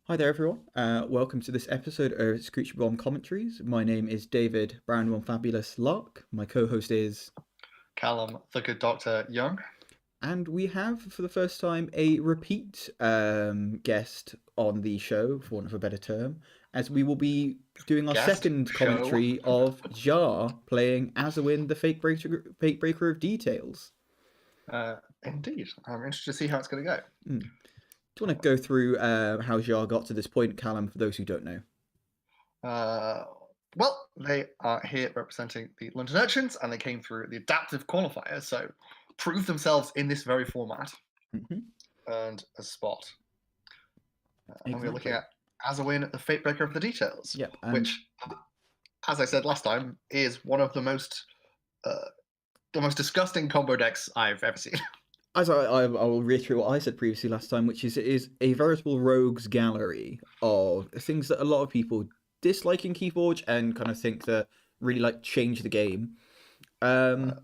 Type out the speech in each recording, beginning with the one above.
Hi there, everyone. Welcome to this episode of Screech Bomb Commentaries. My name is David Brown One Fabulous Lark. My co-host is, Callum, the good Doctor Young. and we have for the first time a repeat guest on the show, for want of a better term, as we will be doing our Guest second show. commentary of Xiar playing Azawin, the fake breaker of details. Indeed. I'm interested to see how it's going to go. Do you want to go through how Xiar got to this point, Callum, for those who don't know? Well, they are here representing the London Urchins, and they came through the adaptive qualifier, so proved themselves in this very format. Earned a spot. And we're looking at Azawin, the fate breaker of the details, which, as I said last time, is one of the most disgusting combo decks I've ever seen. As I will reiterate what I said previously last time, which is it is a veritable rogues gallery of things that a lot of people dislike in Keyforge and kind of think that really like change the game. And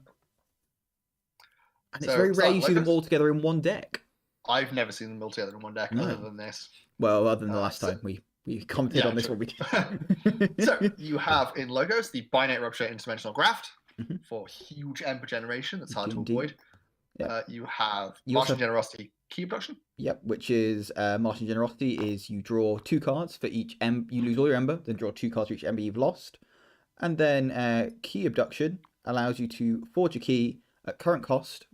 it's very rare you see them all together in one deck. I've never seen them all together in one deck other than this. Well, other than the last time we commented on this one. So you have in logos the Binate Rupture Interdimensional Graft for huge Ember generation that's hard to avoid. You have Martian Generosity Key Abduction. Yep, which is Martian Generosity is you draw 2 cards for each you lose all your Ember, then draw 2 cards for each Ember you've lost. And then Key Abduction allows you to forge a key at current cost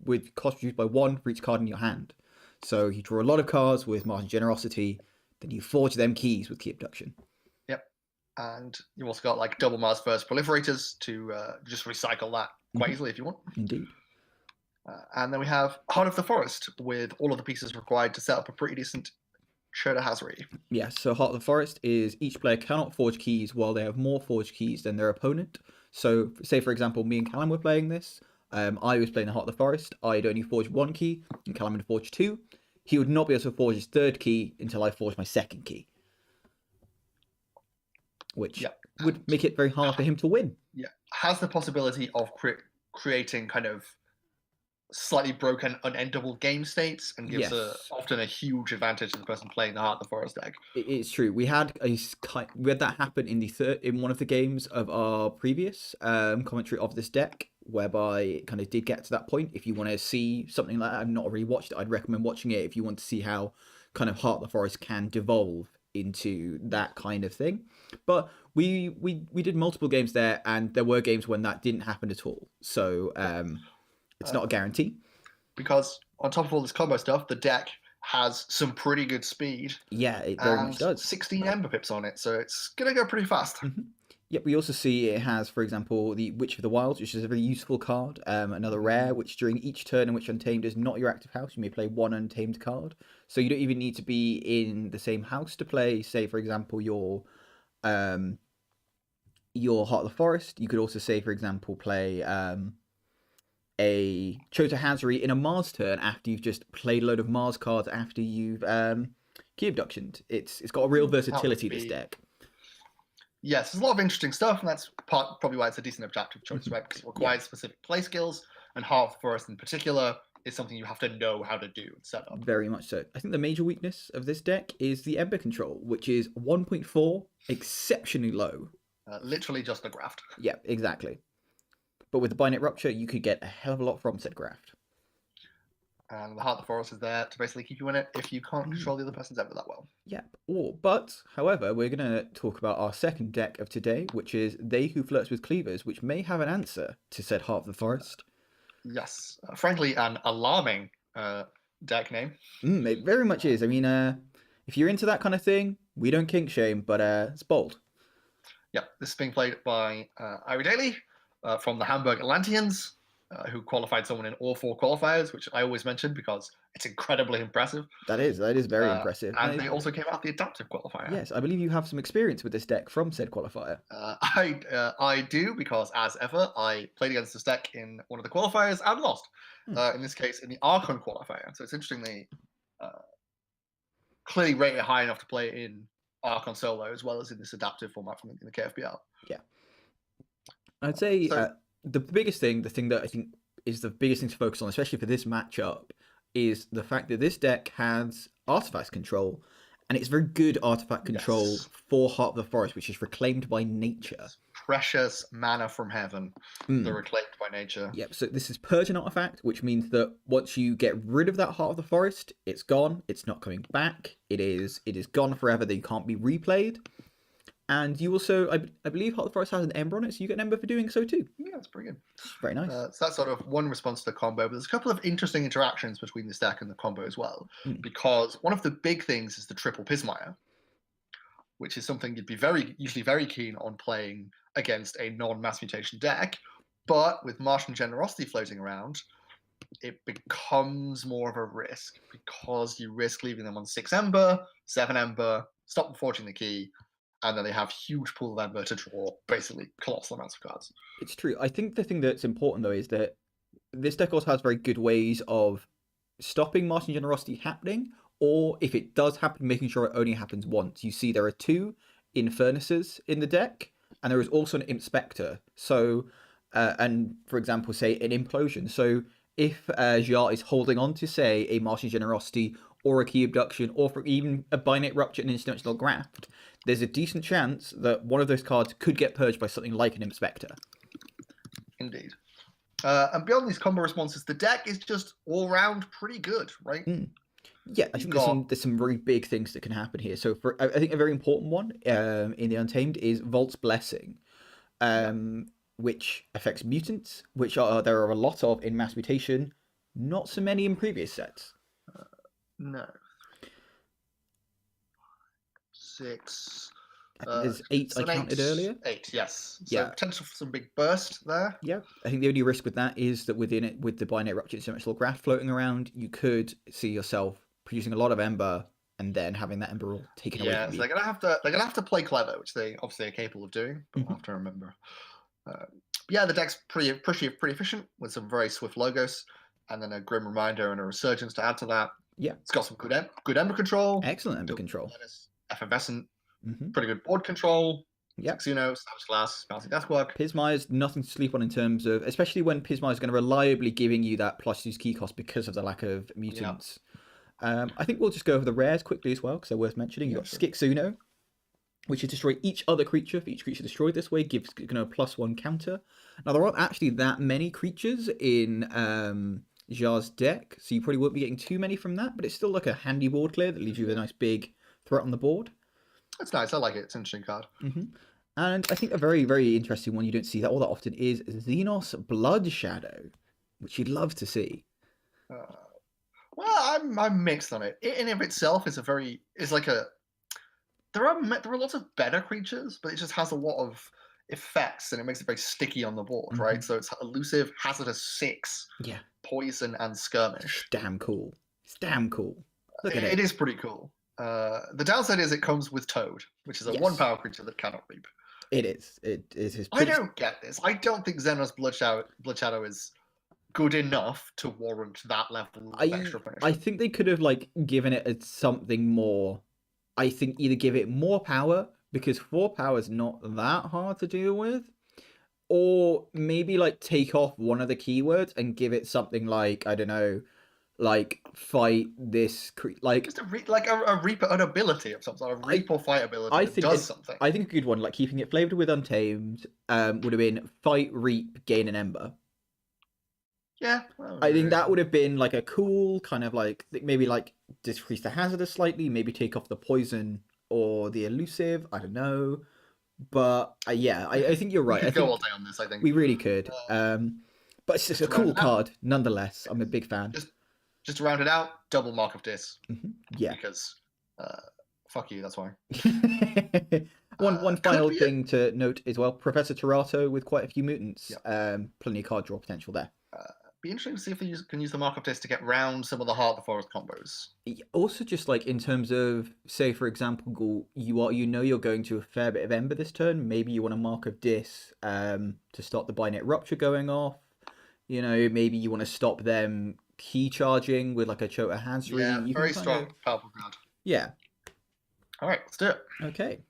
with cost reduced by 1 for each card in your hand. So you draw a lot of cards with Martian Generosity, then you forge them keys with Key Abduction. Yep. And you've also got like double Mars First Proliferators to just recycle that quite easily if you want. Indeed. And then we have Heart of the Forest with all of the pieces required to set up a pretty decent Chota Hazard. Yes, so Heart of the Forest is each player cannot forge keys while they have more forged keys than their opponent. So, say for example, me and Callum were playing this. I was playing the Heart of the Forest. I'd only forged 1 key, and Callum had forged 2. He would not be able to forge his 3rd key until I forged my 2nd key, which would make it very hard for him to win. Yeah, has the possibility of creating kind of slightly broken, unendable game states, and gives often a huge advantage to the person playing the Heart of the Forest deck. It's true. We had that happen in one of the games of our previous commentary of this deck, whereby it kind of did get to that point. If you want to see something like that, I've not already watched it, I'd recommend watching it if you want to see how kind of Heart of the Forest can devolve into that kind of thing. But we did multiple games there, and there were games when that didn't happen at all. So it's not a guarantee. Because on top of all this combo stuff, the deck has some pretty good speed. Yeah, it very much does. 16 Ember Pips on it, so it's going to go pretty fast. Yep, we also see it has, for example, the Witch of the Wilds, which is a very useful card. Another rare, which during each turn in which Untamed is not your active house, you may play 1 Untamed card. So you don't even need to be in the same house to play, say, for example, your Heart of the Forest. You could also say, for example, play a Chota Hazard in a Mars turn after you've just played a load of Mars cards after you've Key Abductioned. It's got a real versatility, this deck. Yes, there's a lot of interesting stuff, and that's probably why it's a decent objective choice, right? Because it requires specific play skills, and Heart of the Forest in particular is something you have to know how to do and set up. Very much so. I think the major weakness of this deck is the Ember control, which is 1.4, exceptionally low. Literally just a graft. Yeah, exactly. But with the Binate Rupture, you could get a hell of a lot from said graft. And the Heart of the Forest is there to basically keep you in it if you can't control the other person's Ember that well. Yep. However, we're going to talk about our second deck of today, which is They Who Flirts with Cleavers, which may have an answer to said Heart of the Forest. Yes. Frankly, an alarming deck name. It very much is. I mean, if you're into that kind of thing, we don't kink shame, but it's bold. Yep. This is being played by IrieDaily from the Hamburg Atlanteans, who qualified someone in all 4 qualifiers, which I always mention because it's incredibly impressive. That is very impressive. And they also came out the adaptive qualifier. Yes, I believe you have some experience with this deck from said qualifier. I do, because as ever, I played against this deck in one of the qualifiers and lost. In this case, in the Archon qualifier. So it's interestingly clearly rated high enough to play in Archon solo as well as in this adaptive format from the KFPL. Yeah. I'd say the biggest thing, the thing that I think is the biggest thing to focus on, especially for this matchup, is the fact that this deck has artifact control, And it's very good artifact control Yes. for Heart of the Forest, which is reclaimed by nature. Precious mana from heaven. They're reclaimed by nature. Yep, so this is Purge an artifact, which means that once you get rid of that Heart of the Forest, it's gone. It's not coming back. It is gone forever. They can't be replayed. And you also, I believe Heart of the Forest has an Ember on it, so you get an Ember for doing so too. Yeah, that's pretty good. Very nice. So that's sort of one response to the combo, but there's a couple of interesting interactions between this deck and the combo as well. Because one of the big things is the triple Pismire, which is something you'd be usually very keen on playing against a non-mass mutation deck. But with Martian Generosity floating around, it becomes more of a risk because you risk leaving them on 6 Ember, 7 Ember, stop them forging the key, and then they have huge pool of Ember to draw basically colossal amounts of cards. It's true. I think the thing that's important though is that this deck also has very good ways of stopping Martian Generosity happening, or if it does happen, making sure it only happens once. You see there are 2 Infernus's in the deck, and there is also an Imp Spectre. So, and for example, say an Implosion. So if Xiar is holding on to, say, a Martian Generosity or a Key Abduction, or for even a Binate Rupture and Interdimensional Graft, there's a decent chance that one of those cards could get purged by something like an Imp Spectre. Indeed. And beyond these combo responses, the deck is just all round pretty good, right? Yeah, I think there's some very big things that can happen here. So I think a very important one in the Untamed is Vault's Blessing, which affects mutants, which there are a lot of in Mass Mutation, not so many in previous sets. No. 6. There's 8 I counted earlier. 8, yes. So potential for some big burst there. Yeah, I think the only risk with that is that within it, with the Binate Rupture and Dimensional Graft floating around, you could see yourself producing a lot of Ember and then having that Ember all taken away from you. Yeah, so they're gonna have to play clever, which they obviously are capable of doing, but we'll have to remember. Yeah, the deck's pretty efficient with some very swift logos, and then a Grim Reminder and a Resurgence to add to that. Yeah, it's got some good Ember control. Excellent Ember control. Effervescent, pretty good board control. Yeah, Savage Glass, Bouncing Deathwork. Pismire's nothing to sleep on in terms of, especially when Pismire's going to reliably giving you that +2 key cost because of the lack of mutants. I think we'll just go over the rares quickly as well because they're worth mentioning. You've got Skixuno, which is destroy each other creature. For each creature destroyed this way, gives a +1 counter. Now, there aren't actually that many creatures in Xiar's deck, so you probably won't be getting too many from that, but it's still like a handy board clear that leaves you with a nice big threat on the board. That's nice. I like it. It's an interesting card. And I think a very, very interesting one you don't see that all that often is Xenos Blood Shadow, which you'd love to see. Well, I'm mixed on it. It in of itself is there are lots of better creatures, but it just has a lot of effects and it makes it very sticky on the board, right? So it's elusive, hazardous 6, poison and skirmish. It's damn cool. It's damn cool. Look at it. It is pretty cool. The downside is it comes with Toad, which is a 1-power creature that cannot reap. It is. It is. I don't get this. I don't think Xenos Blood Shadow is good enough to warrant that level of extra punishment. I think they could have given it something more. I think either give it more power, because 4 power is not that hard to deal with, or maybe take off one of the keywords and give it something like, I don't know, fight this just a reap an ability of some sort of reap or fight ability that does something. I think a good one, keeping it flavored with Untamed, would have been fight, reap, gain an Ember. Yeah, I think that would have been a cool kind of maybe decrease the hazardous slightly, maybe take off the poison or the elusive. I don't know, but yeah, I think you're right. We could go all day on this. I think we really could. But it's just a cool card nonetheless. I'm a big fan. Just to round it out, double Mark of Dis. Yeah, because fuck you. That's why. One final thing to note as well: Professor Terato with quite a few mutants. Yep. Plenty of card draw potential there. Be interesting to see if they can use the Mark of Dis to get round some of the Heart of the Forest combos. Also, just in terms of, say for example, you're going to a fair bit of Ember this turn. Maybe you want a Mark of Dis to stop the Binate Rupture going off. Maybe you want to stop them key charging with a Chota Hazri. Yeah, very strong, powerful card. Yeah. All right, let's do it. Okay.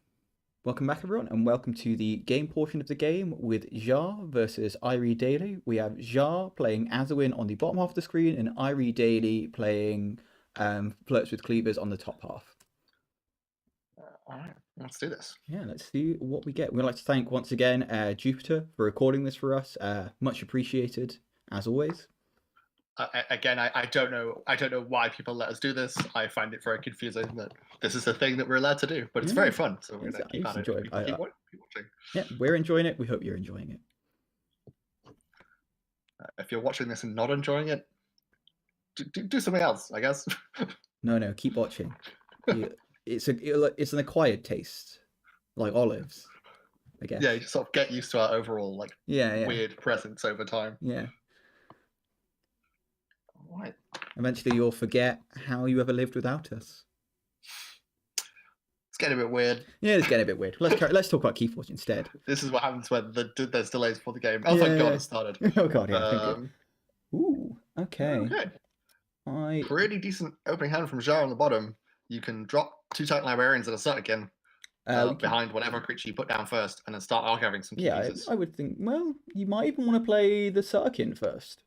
Welcome back, everyone, and welcome to the game portion of the game with Xiar versus IrieDaily. We have Xiar playing Azawin on the bottom half of the screen and IrieDaily playing Flirts with Cleavers on the top half. All right, let's do this. Yeah, let's see what we get. We'd like to thank once again Jupiter for recording this for us. Much appreciated, as always. Again, I don't know why people let us do this. I find it very confusing that this is a thing that we're allowed to do, but it's very fun. So we're going to keep at it. Keep watching. Yeah, we're enjoying it. We hope you're enjoying it. If you're watching this and not enjoying it, do something else, I guess. No, keep watching. It's an acquired taste, like olives, I guess. Yeah, you just sort of get used to our overall weird presence over time. Yeah. All right. Eventually, you'll forget how you ever lived without us. It's getting a bit weird. Yeah, it's getting a bit weird. Let's talk about Keyforge instead. This is what happens when there's delays for the game. Oh, thank God it started. Oh God, yeah. Ooh, okay. Pretty decent opening hand from Xiar on the bottom. You can drop 2 Titan Librarians and a Sutterkin behind whatever creature you put down first, and then start archiving some key pieces. I would think. Well, you might even want to play the Sutterkin first.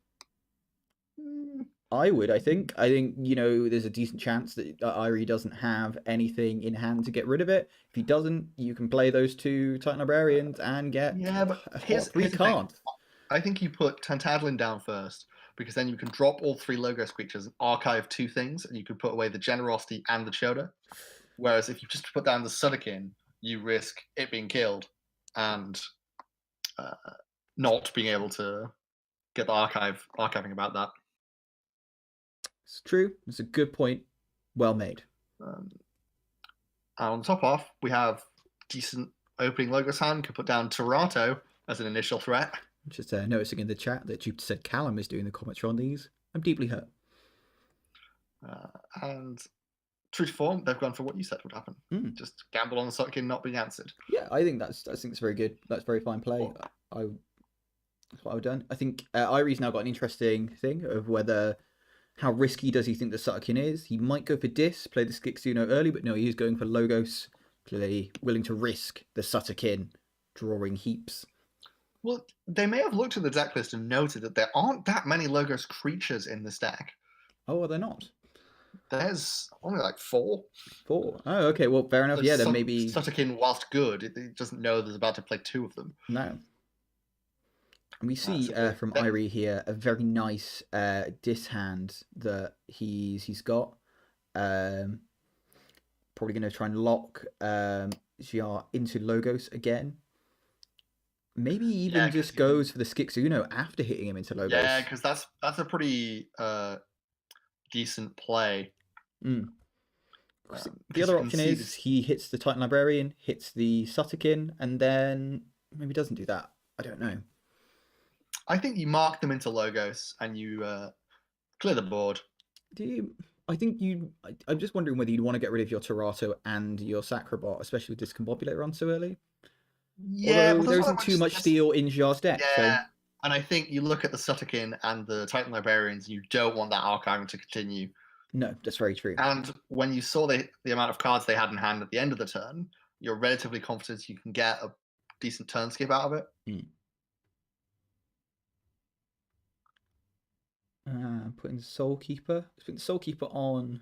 I would. I think. There's a decent chance that Irie doesn't have anything in hand to get rid of it. If he doesn't, you can play those 2 Titan Librarians and get here's 3 cards. I think you put Tantadlin down first, because then you can drop all 3 Logos creatures and archive 2 things, and you can put away the Generosity and the Chota. Whereas if you just put down the Sutterkin, you risk it being killed and not being able to get the archiving about that. It's true. It's a good point. Well made. On top off, we have decent opening Logos hand. Could put down Terato as an initial threat. Just noticing in the chat that Jupiter said Callum is doing the commentary on these. I'm deeply hurt. And true to form, they've gone for what you said would happen. Just gamble on the Sutterkin not being answered. Yeah, I think it's very good. That's very fine play. That's what I've done. I think Irie's now got an interesting thing of how risky does he think the Sutterkin is. He might go for Dis, play the Skixuno early, but no, he's going for Logos, play willing to risk the Sutterkin, drawing heaps. Well, they may have looked at the deck list and noted that there aren't that many Logos creatures in this deck. Oh, are there not? There's only 4. 4? Oh, okay. Well, fair enough. Yeah, then maybe... Sutterkin, whilst good, it doesn't know there's about to play 2 of them. No. And we see from Irie here a very nice Dis hand that he's got. Probably going to try and lock Xiar into Logos again. Maybe even just goes for the Skixuno after hitting him into Logos. Yeah, because that's a pretty decent play. The other option is he hits the Titan Librarian, hits the Sutterkin, and then maybe doesn't do that. I don't know. I think you mark them into Logos and you clear the board. I'm just wondering whether you'd want to get rid of your Terato and your Sacrobot, especially with Discombobulate on so early. Yeah, there isn't too much steel in Xiar's deck. Yeah, so. And I think you look at the Sutterkin and the Titan Librarians, you don't want that archiving to continue. No, that's very true. And when you saw the amount of cards they had in hand at the end of the turn, you're relatively confident you can get a decent turn skip out of it. Putting Soulkeeper. Let's put Soulkeeper on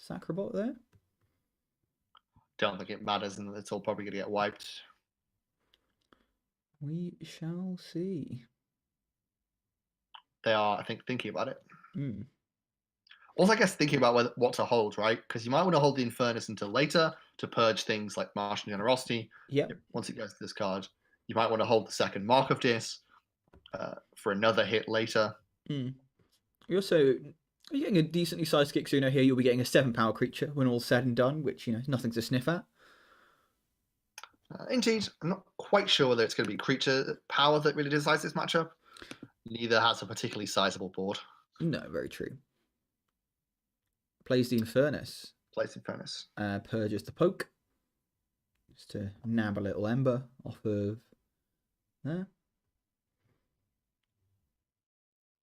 Sacrobot there. Don't think it matters, and it's all probably going to get wiped. We shall see. They are, I think, thinking about it. Also, I guess thinking about what to hold, right? Because you might want to hold the Infernus until later to purge things like Martian Generosity. Yeah. Once it goes to this card, you might want to hold the second Mark of Dis for another hit later. You're getting a decently sized Skixuno here. You'll be getting a 7-power creature when all's said and done, which is nothing to sniff at. Indeed, I'm not quite sure whether it's going to be creature power that really decides this matchup. Neither has a particularly sizable board. No, very true. Plays the Infernus. Purges the Poke. Just to nab a little Ember off of there.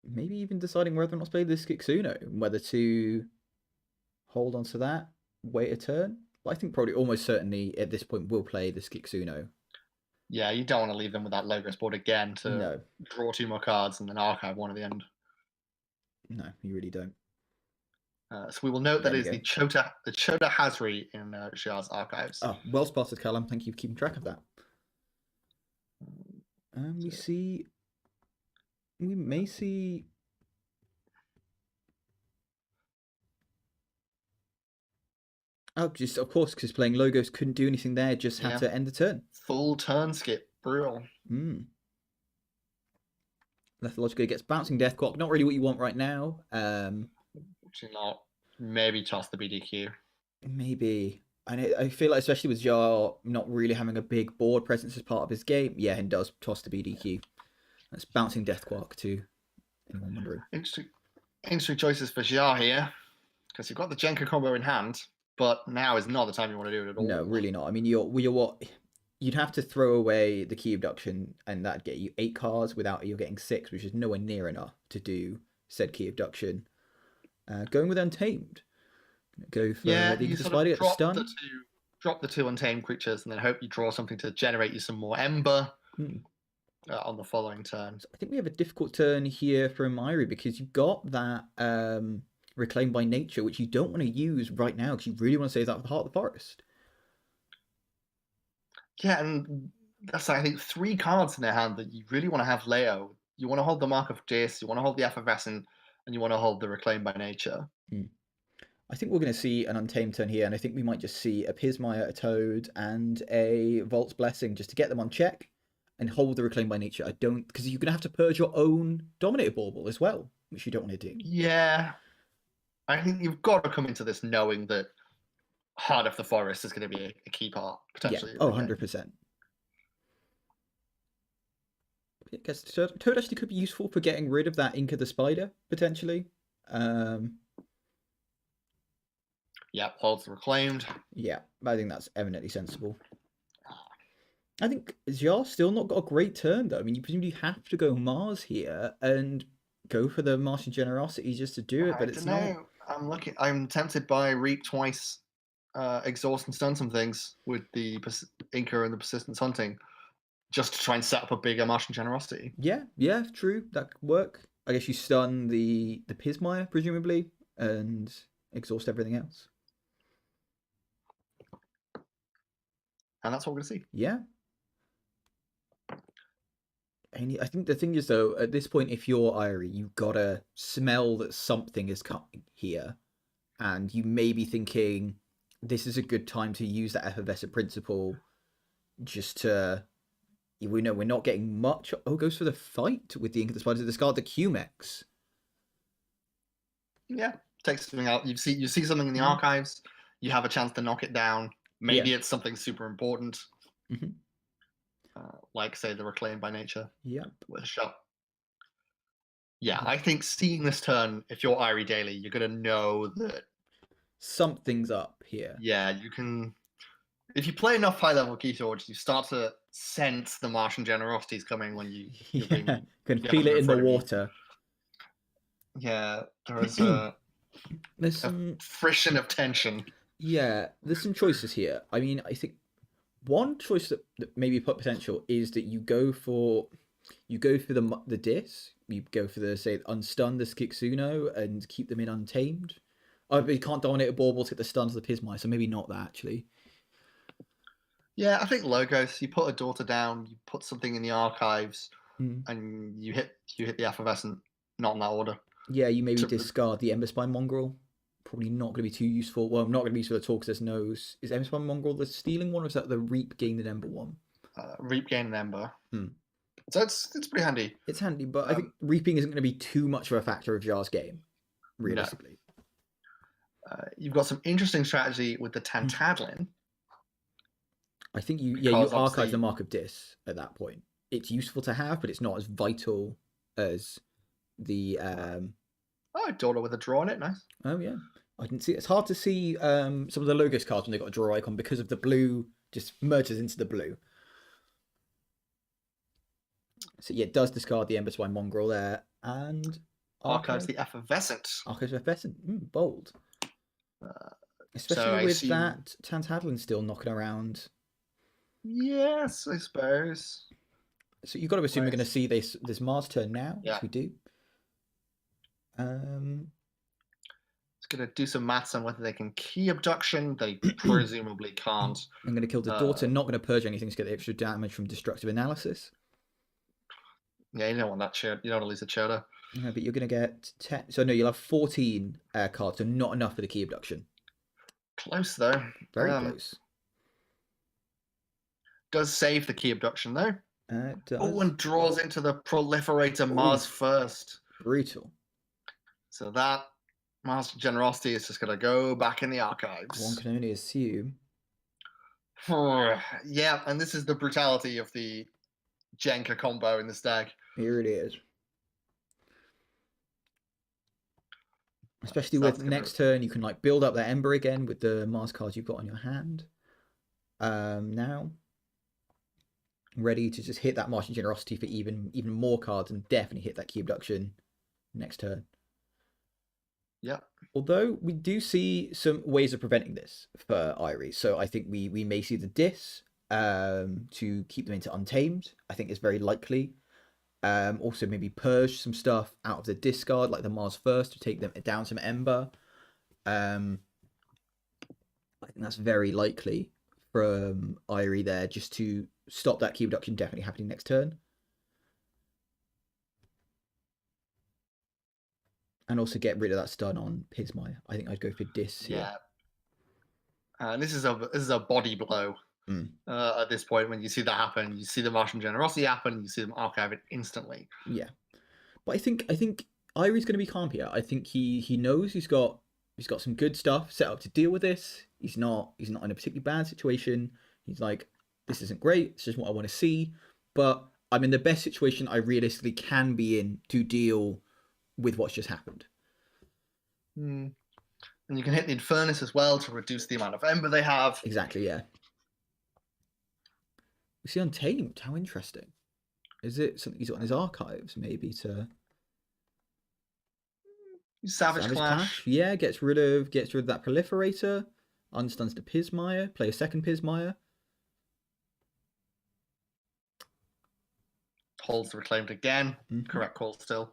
Maybe even deciding whether or not to play the Skixuno, whether to hold on to that, wait a turn. But I think probably almost certainly at this point will play the Skixuno. Yeah, you don't want to leave them with that Logos board again to draw 2 more cards and then archive one at the end. No, you really don't. So we will note that There is we the Chota Hazri in Xiar's archives. Oh, well spotted, Callum. Thank you for keeping track of that. We may see. Oh, just of course, because playing logos couldn't do anything there. Just had to end the turn. Full turn skip, brutal. Lethalogically gets bouncing Death Clock. Not really what you want right now. Actually not. Maybe toss the BDQ. Maybe. And I feel like, especially with Xiar not really having a big board presence as part of his game, yeah, and does toss the BDQ. That's bouncing Death Quark too. Anyone wondering? Interesting choices for Xiar here, because you've got the Jenka combo in hand, but now is not the time you want to do it at all. No, really not. I mean, you're what? You'd have to throw away the key abduction, and that'd get you 8 cards without you getting 6, which is nowhere near enough to do said key abduction. Going with Untamed. Go for the Inca Spider, get the stun. Drop the 2 Untamed creatures, and then hope you draw something to generate you some more Ember on the following turn. So I think we have a difficult turn here from Irie, because you've got that Reclaim by Nature, which you don't want to use right now, because you really want to save that for the Heart of the Forest. Yeah, and that's, I think, 3 cards in their hand that you really want to have Leo. You want to hold the Mark of Dis, you want to hold the Effervescent, and you want to hold the Reclaim by Nature. I think we're going to see an Untamed turn here, and I think we might just see a Pismire, a Toad, and a Vault's Blessing just to get them on check and hold the Reclaim by Nature. Because you're going to have to purge your own Dominator Bauble as well, which you don't want to do. Yeah. I think you've got to come into this knowing that Heart of the Forest is going to be a key part, potentially. Yeah. Oh, 100%. I guess Toad actually could be useful for getting rid of that Inca the Spider, potentially. Yeah, holds the Reclaimed. Yeah, I think that's eminently sensible. I think Xiar's still not got a great turn, though. I mean, you presumably have to go Mars here and go for the Martian Generosity just to do it, but it's not. I'm tempted by Reap twice, Exhaust and Stun some things with the Inca and the Persistence Hunting, just to try and set up a bigger Martian Generosity. Yeah, true. That could work. I guess you stun the Pismire, presumably, and exhaust everything else. And that's what we're going to see. Yeah. I think the thing is, though, at this point, if you're Irie, you've got to smell that something is coming here. And you may be thinking, this is a good time to use that Effervescent Principle just to... We know we're not getting much. Oh, goes for the fight with the Inca the Spider to discard the QMEX. Yeah, takes something out. You see something in the archives. You have a chance to knock it down. Maybe it's something super important. Like, say, the Reclaim by Nature. Yep. With a shot. Yeah, I think seeing this turn, if you're IrieDaily, you're going to know that something's up here. Yeah, you can... If you play enough high-level key swords, you start to sense the Martian Generosities coming when you can feel it in the water. Yeah, there is a friction of tension. Yeah, there's some choices here. I mean, I think one choice that maybe put potential is that you go for the Dis. You go for the, say, unstun the Skixuno and keep them in Untamed. Oh, but you can't dominate a Bauble to get the stuns of the Pismire, so maybe not that, actually. Yeah, I think Logos, you put a Daughter down, you put something in the archives, and you hit the Effervescent, not in that order. Yeah, you maybe discard the Emberspine Mongrel. Probably not going to be too useful. Well, not going to be useful at all because there's no... Is Emberspine Mongrel the stealing one, or is that the Reap Gain an Ember one? Reap Gain an Ember. So it's pretty handy. It's handy, but I think Reaping isn't going to be too much of a factor of Xiar's game, realistically. No. You've got some interesting strategy with the Tantadlin. I think you archive the Mark of Dis at that point. It's useful to have, but it's not as vital as the... Daughter with a draw on it, nice. Oh, yeah. I didn't see it. It's hard to see some of the Logos cards when they've got a draw icon because of the blue just merges into the blue. So, yeah, it does discard the Emberspine Mongrel there. And... Archives the Effervescent. Archives the Effervescent. Bold. Especially with that Tantadlin still knocking around. Yes, I suppose. So you've got to assume we're going to see this Mars turn now. Yeah. Yes, we do. It's gonna do some maths on whether they can key abduction. They presumably can't. I'm going to kill the daughter. Not going to purge anything to get the extra damage from destructive analysis. Yeah, you don't want that cheddar. You don't want to lose a cheddar. No, but you're going to get 10. So no, you'll have 14 cards, so not enough for the key abduction. Close though. Very close. Does save the key abduction though. It does. Oh, and draws into the proliferator Mars first. Brutal. So that Mars generosity is just going to go back in the archives. One can only assume. Yeah, and this is the brutality of the Jenka combo in this deck. Here it is. Especially with next turn, you can like build up that Ember again with the Mars cards you've got on your hand. Now, ready to just hit that Martian Generosity for even more cards and definitely hit that key abduction next turn. Yeah. Although we do see some ways of preventing this for Irie. So I think we may see the Dis to keep them into Untamed. I think it's very likely. Also maybe purge some stuff out of the discard, like the Mars first, to take them down some Ember. I think that's very likely from Irie there, just to stop that key abduction definitely happening next turn. And also get rid of that stun on Pismire. I think I'd go for Dis here. Yeah. And this is a body blow. At this point, when you see that happen, you see the Martian Generosity happen, you see them archive it instantly. Yeah, but I think Irie's going to be calm here. I think he knows he's got some good stuff set up to deal with this. He's not in a particularly bad situation. He's like, this isn't great. It's just what I want to see. But I'm in the best situation I realistically can be in to deal with what's just happened. And you can hit the Infernus as well to reduce the amount of Ember they have. Exactly. Yeah. We see Untamed. How interesting. Is it something he's got in his archives, maybe, to Savage Clash? Yeah, gets rid of that proliferator, unstuns the Pismire, play a second Pismire. Holds the Reclaimed again. Correct call still.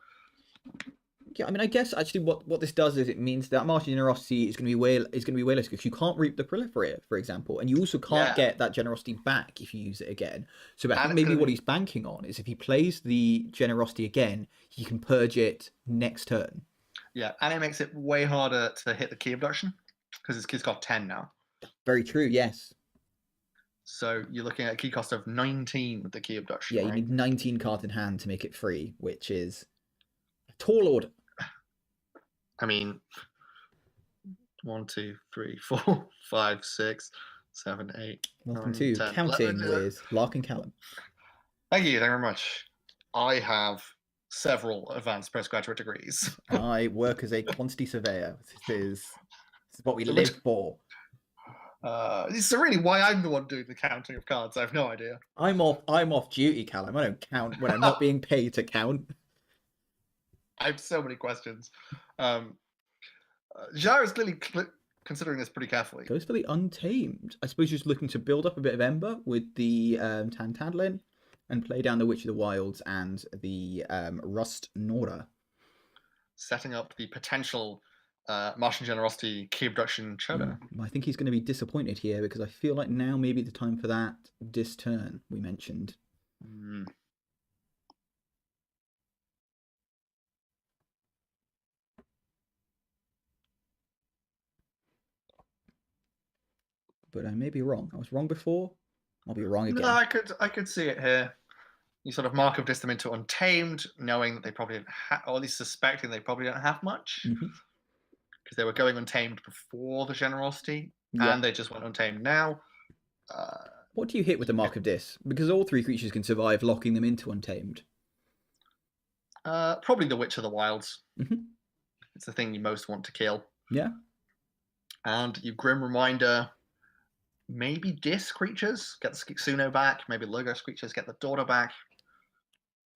Yeah, I mean, I guess actually what this does is it means that Martian Generosity is going to be way less, because you can't reap the Proliferator, for example, and you also can't get that Generosity back if you use it again. So I think maybe what he's banking on is if he plays the Generosity again, he can purge it next turn. Yeah, and it makes it way harder to hit the key abduction because his key's got 10 now. Very true. Yes. So you're looking at a key cost of 19 with the key abduction. Yeah, you need 19 cards in hand to make it free, which is a tall order. I mean, 1, 2, 3, 4, 5, 6, 7, 8. Welcome to 10, Counting 11, with Lark and Callum. Thank you very much. I have several advanced postgraduate degrees. I work as a quantity surveyor. This is what we live for. This is really why I'm the one doing the counting of cards. I have no idea. I'm off duty, Callum. I don't count when I'm not being paid to count. I have so many questions. Xiar is clearly considering this pretty carefully. Goes for the Untamed. I suppose just looking to build up a bit of Ember with the Tantadlin and play down the Witch of the Wilds and the Rust Nora. Setting up the potential Martian Generosity key abduction Choda. I think he's going to be disappointed here because I feel like now may be the time for that Dis turn we mentioned. But I may be wrong. I was wrong before. I'll be wrong again. No, I could see it here. You sort of Mark of Dis them into Untamed, knowing that they probably didn't have, or at least suspecting they probably don't have much. Because they were going Untamed before the Generosity, and they just went Untamed now. What do you hit with the Mark of Dis? Because all three creatures can survive locking them into Untamed. Probably the Witch of the Wilds. It's the thing you most want to kill. Yeah. And you Grim Reminder, maybe Dis creatures, get the Suno back. Maybe Logos creatures, get the daughter back.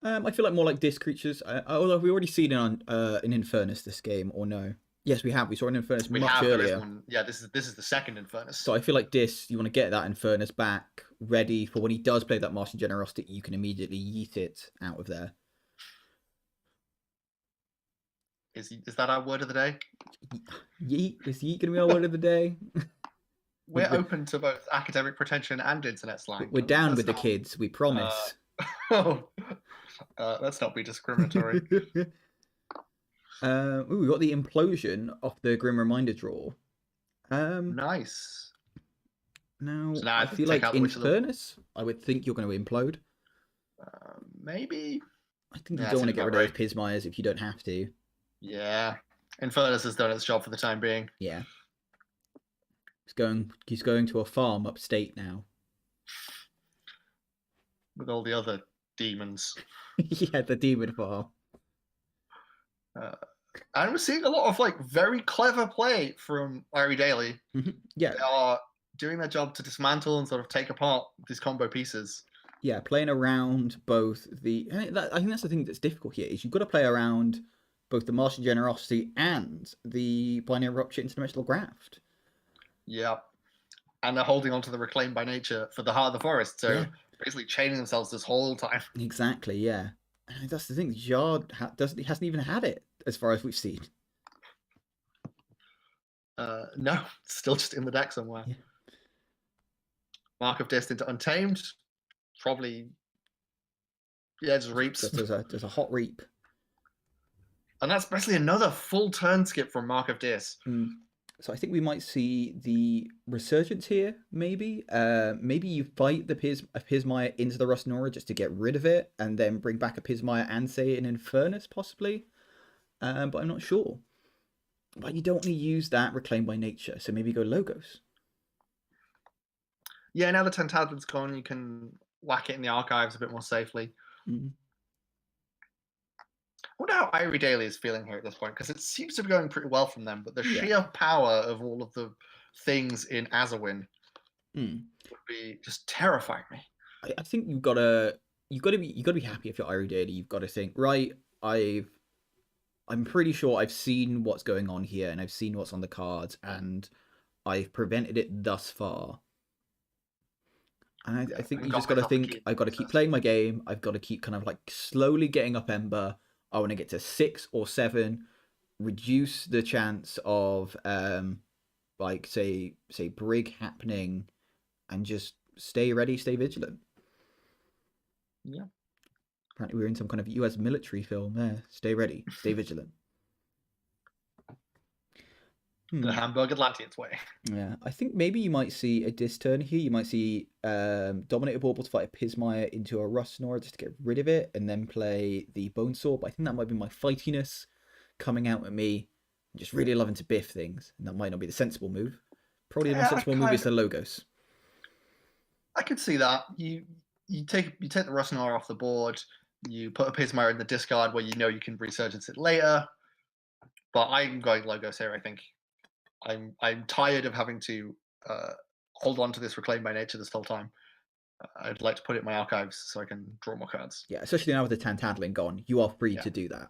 I feel like more like Dis creatures. Although have we already seen it on in Infernus this game, or no? Yes, we have. We saw an Infernus much earlier. Yeah, this is the second Infernus. So I feel like Dis, you want to get that Infernus back ready for when he does play that Martian Generosity, you can immediately yeet it out of there. Is that our word of the day? Yeet. Is yeet going to be our word of the day? We're open to both academic pretension and internet slang. We're down with the kids, we promise. Let's not be discriminatory. We got the implosion off the Grim Reminder draw. Nice. Now, So I feel like in fairness, I would think you're going to implode. Maybe. I think you don't want to get rid of those Pismires if you don't have to. Yeah. Infernus has done its job for the time being. Yeah. He's going to a farm upstate now. With all the other demons. Yeah, the demon farm. And we're seeing a lot of like very clever play from IrieDaily. Yeah. They are doing their job to dismantle and sort of take apart these combo pieces. Yeah, playing around both the... I think that's the thing that's difficult here, is you've got to play around both the Martial Generosity and the Binary Rupture Interdimensional Graft. Yeah. And they're holding on to the Reclaimed by Nature for the Heart of the Forest, so basically chaining themselves this whole time. Exactly, yeah. And that's the thing, Xiar hasn't even had it, as far as we've seen. No, still just in the deck somewhere. Yeah. Mark of Dist into Untamed. Probably, just reaps. There's a hot reap. And that's basically another full turn skip from Mark of Dis. So I think we might see the Resurgence here, maybe. Maybe you fight the Pismire into the Rustnora just to get rid of it, and then bring back a Pismire and say an Infernus, possibly. But I'm not sure. But you don't want to use that Reclaimed by Nature, so maybe go Logos. Yeah, now the Tentadlin's gone, you can whack it in the archives a bit more safely. I wonder how IrieDaily is feeling here at this point, because it seems to be going pretty well from them, but the sheer power of all of the things in Azawin would be just terrifying me. I think you've got to be happy if you're IrieDaily. You've got to think, right, I'm pretty sure I've seen what's going on here, and I've seen what's on the cards, and I've prevented it thus far. And I think you just got to think, I've got to keep playing my game. I've got to keep kind of like slowly getting up Ember. I want to get to 6 or 7, reduce the chance of like say Brig happening, and just stay ready, stay vigilant. Yeah. Apparently we're in some kind of US military film there. Stay ready, stay vigilant. The Hamburg Atlanteans way. Yeah, I think maybe you might see a Dis turn here. You might see Dominator Bauble to fight a Pismire into a Rustnora just to get rid of it, and then play the Bone Saw. But I think that might be my fightiness coming out at me, just really loving to biff things. And that might not be the sensible move. Probably the more sensible move is the Logos. I could see that. You take the Rustnora off the board. You put a Pismire in the discard where you know you can Resurgence it later. But I'm going Logos here, I think. I'm tired of having to hold on to this Reclaimed by Nature this whole time. I'd like to put it in my archives so I can draw more cards. Yeah, especially now with the Tantadlin gone, you are free to do that.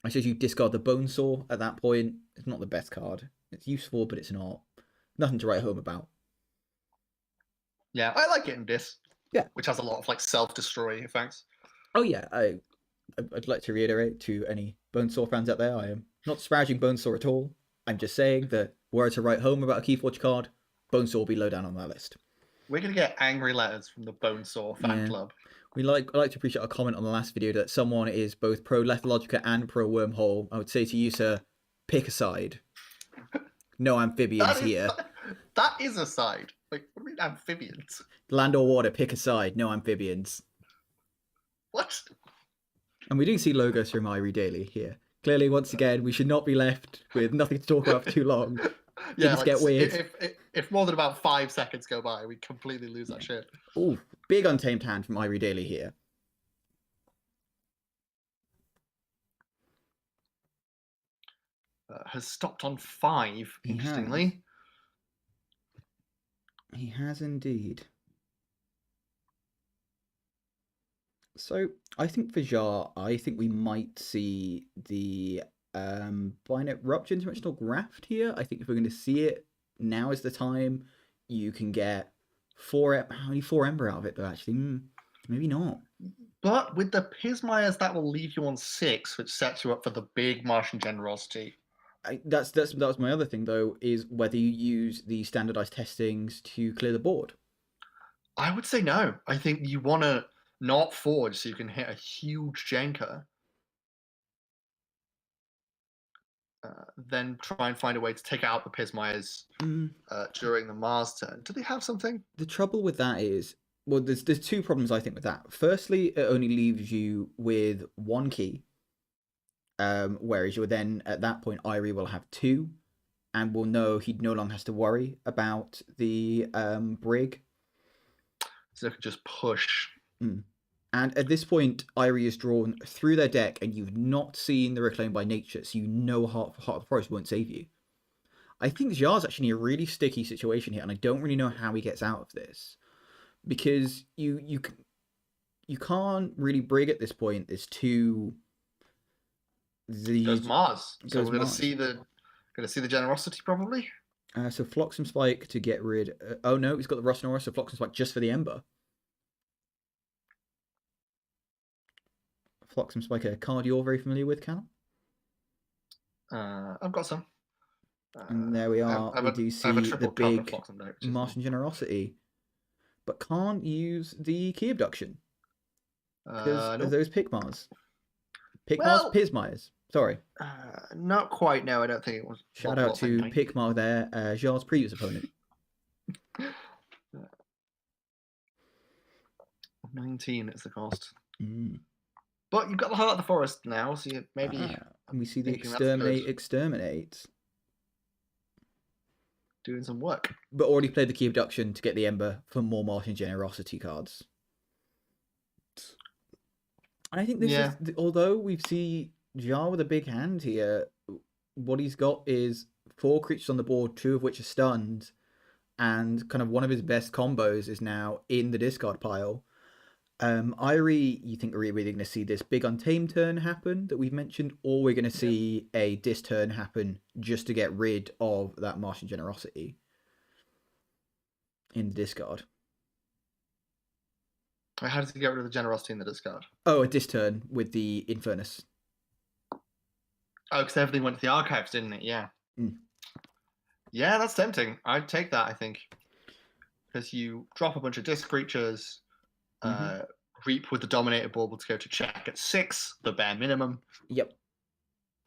I suppose you discard the Bone Saw at that point. It's not the best card. It's useful, but it's not. Nothing to write home about. Yeah, I like getting this. Yeah. Which has a lot of like self-destroy effects. Oh yeah, I'd like to reiterate to any Bone Saw fans out there, I am not disparaging Bone Saw at all. I'm just saying that were I to write home about a Keyforge card, Bone Saw will be low down on that list. We're going to get angry letters from the Bone Saw fan club. I like to appreciate a comment on the last video that someone is both pro Lethalogica and pro Wormhole. I would say to you, sir, pick a side. No amphibians here. That is a side. Like, what do you mean amphibians? Land or water, pick a side. No amphibians. What? And we do see Logos from IrieDaily here. Clearly, once again, we should not be left with nothing to talk about for too long. Yeah, things get weird. If more than about 5 seconds go by, we completely lose that shit. Oh, big Untamed hand from IrieDaily here. Has stopped on 5, interestingly. He has indeed. So, I think for Xiar, I think we might see the Binary Rupture Interdimensional Graft here. I think if we're going to see it, now is the time. You can get 4 Ember out of it, though, actually. Maybe not. But with the Pismires, that will leave you on 6, which sets you up for the big Martian Generosity. That was my other thing, though, is whether you use the standardized testings to clear the board. I would say no. I think you want to not forge so you can hit a huge Jenka. Then try and find a way to take out the Pismires during the Mars turn. Do they have something? The trouble with that is, well, there's two problems I think with that. Firstly, it only leaves you with 1 key, whereas you're then at that point, Irie will have 2, and will know he no longer has to worry about the brig. So they can just push. And at this point, Irie is drawn through their deck, and you've not seen the Reclaim by Nature, so you know Heart of the Forest won't save you. I think Xiar's actually in a really sticky situation here, and I don't really know how he gets out of this. Because you can't really brig at this point. There's two... Goes Mars. So we're going to see the Generosity, probably? So Flox and Spike to get rid... oh, no, he's got the Rust and Aura, so Flox and Spike just for the Ember. Flox and Spike, a card you're very familiar with, Callum? I've got some. And there we are. We do see the big Martian Generosity. But can't use the key abduction. Because of those Pigmars. Pismires. Sorry. Not quite, no, I don't think it was. Shout out to Pigmar there, Xiar's previous opponent. 19 is the cost. But you've got the Heart of the Forest now, so you maybe... and we see the Exterminate. Doing some work. But already played the key abduction to get the Ember for more Martian Generosity cards. And I think this is... Although we see Xiar with a big hand here, what he's got is 4 creatures on the board, 2 of which are stunned, and kind of one of his best combos is now in the discard pile. Irie, you think we're really going to see this big Untamed turn happen that we've mentioned, or we're going to see a Dis turn happen just to get rid of that Martian Generosity in the discard? How does he get rid of the Generosity in the discard? Oh, a Dis turn with the Infernus. Oh, because everything went to the archives, didn't it? Yeah. Yeah, that's tempting. I'd take that, I think. Because you drop a bunch of Disc creatures... Reap with the Dominator Bauble to go to check at 6, the bare minimum. Yep.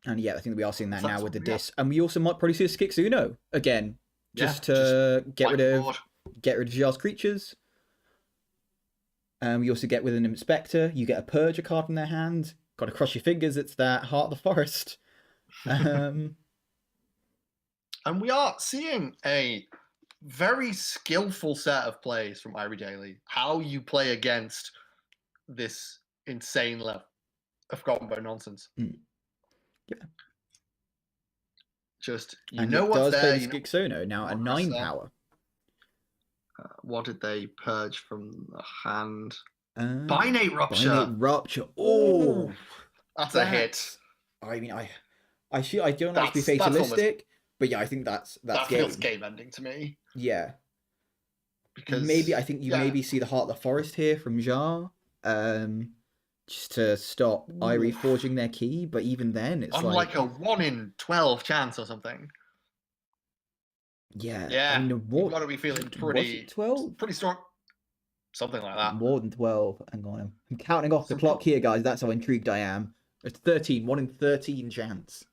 And yeah, I think we are seeing that now with the Dis. And we also might probably see a Skixuno again. Just to get rid of Xiar's creatures. You also get with an Inspector, you get a Purge card in their hand. Got to cross your fingers, it's that Heart of the Forest. And we are seeing a very skillful set of plays from IrieDaily. How you play against this insane level of combo nonsense. Yeah. Just, you know what's there. And it does play the Skixuno, now a 9 power. What did they purge from the hand? Binate Rupture. Binate Rupture. Oh, that's a hit. I mean, I don't like to be fatalistic, but yeah, I think that feels game ending to me. Yeah. Because maybe I think you maybe see the Heart of the Forest here from Xiar, just to stop Irie forging their key. But even then, it's like a 1 in 12 chance or something. Yeah. Yeah. I mean, you've got to be feeling pretty 12, pretty strong. Something like that. More than 12. Hang on, I'm counting off the clock here, guys. That's how intrigued I am. It's 13. 1 in 13 chance.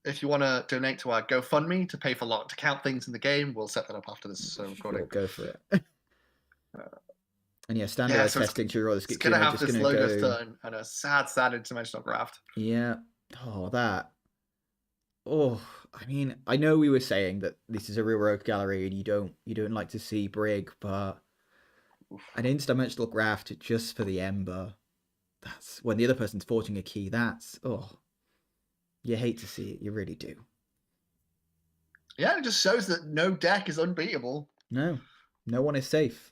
If you want to donate to our GoFundMe to pay for to count things in the game, we'll set that up after this recording. Go for it. And yeah, standardized testing to roll the Skixuno. It's going to have this Logos turn and a sad interdimensional graft. Yeah. Oh, that. Oh, I mean, I know we were saying that this is a real rogue gallery and you don't like to see Brig, but an interdimensional graft just for the Ember. That's when the other person's forging a key. That's you hate to see it. You really do. Yeah, it just shows that no deck is unbeatable. No one is safe.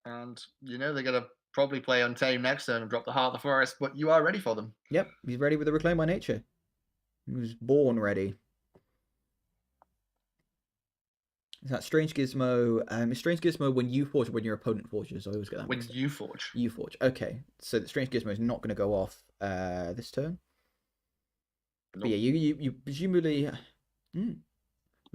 And they're going to probably play Untamed next turn and drop the Heart of the Forest, but you are ready for them. Yep, he's ready with the Reclaim by Nature. He was born ready. Is that Strange Gizmo? Is Strange Gizmo when you forge or when your opponent forges? I always get that When mixed up. you forge. You forge. Okay, so the Strange Gizmo is not going to go off this turn. Nope. But yeah, you presumably.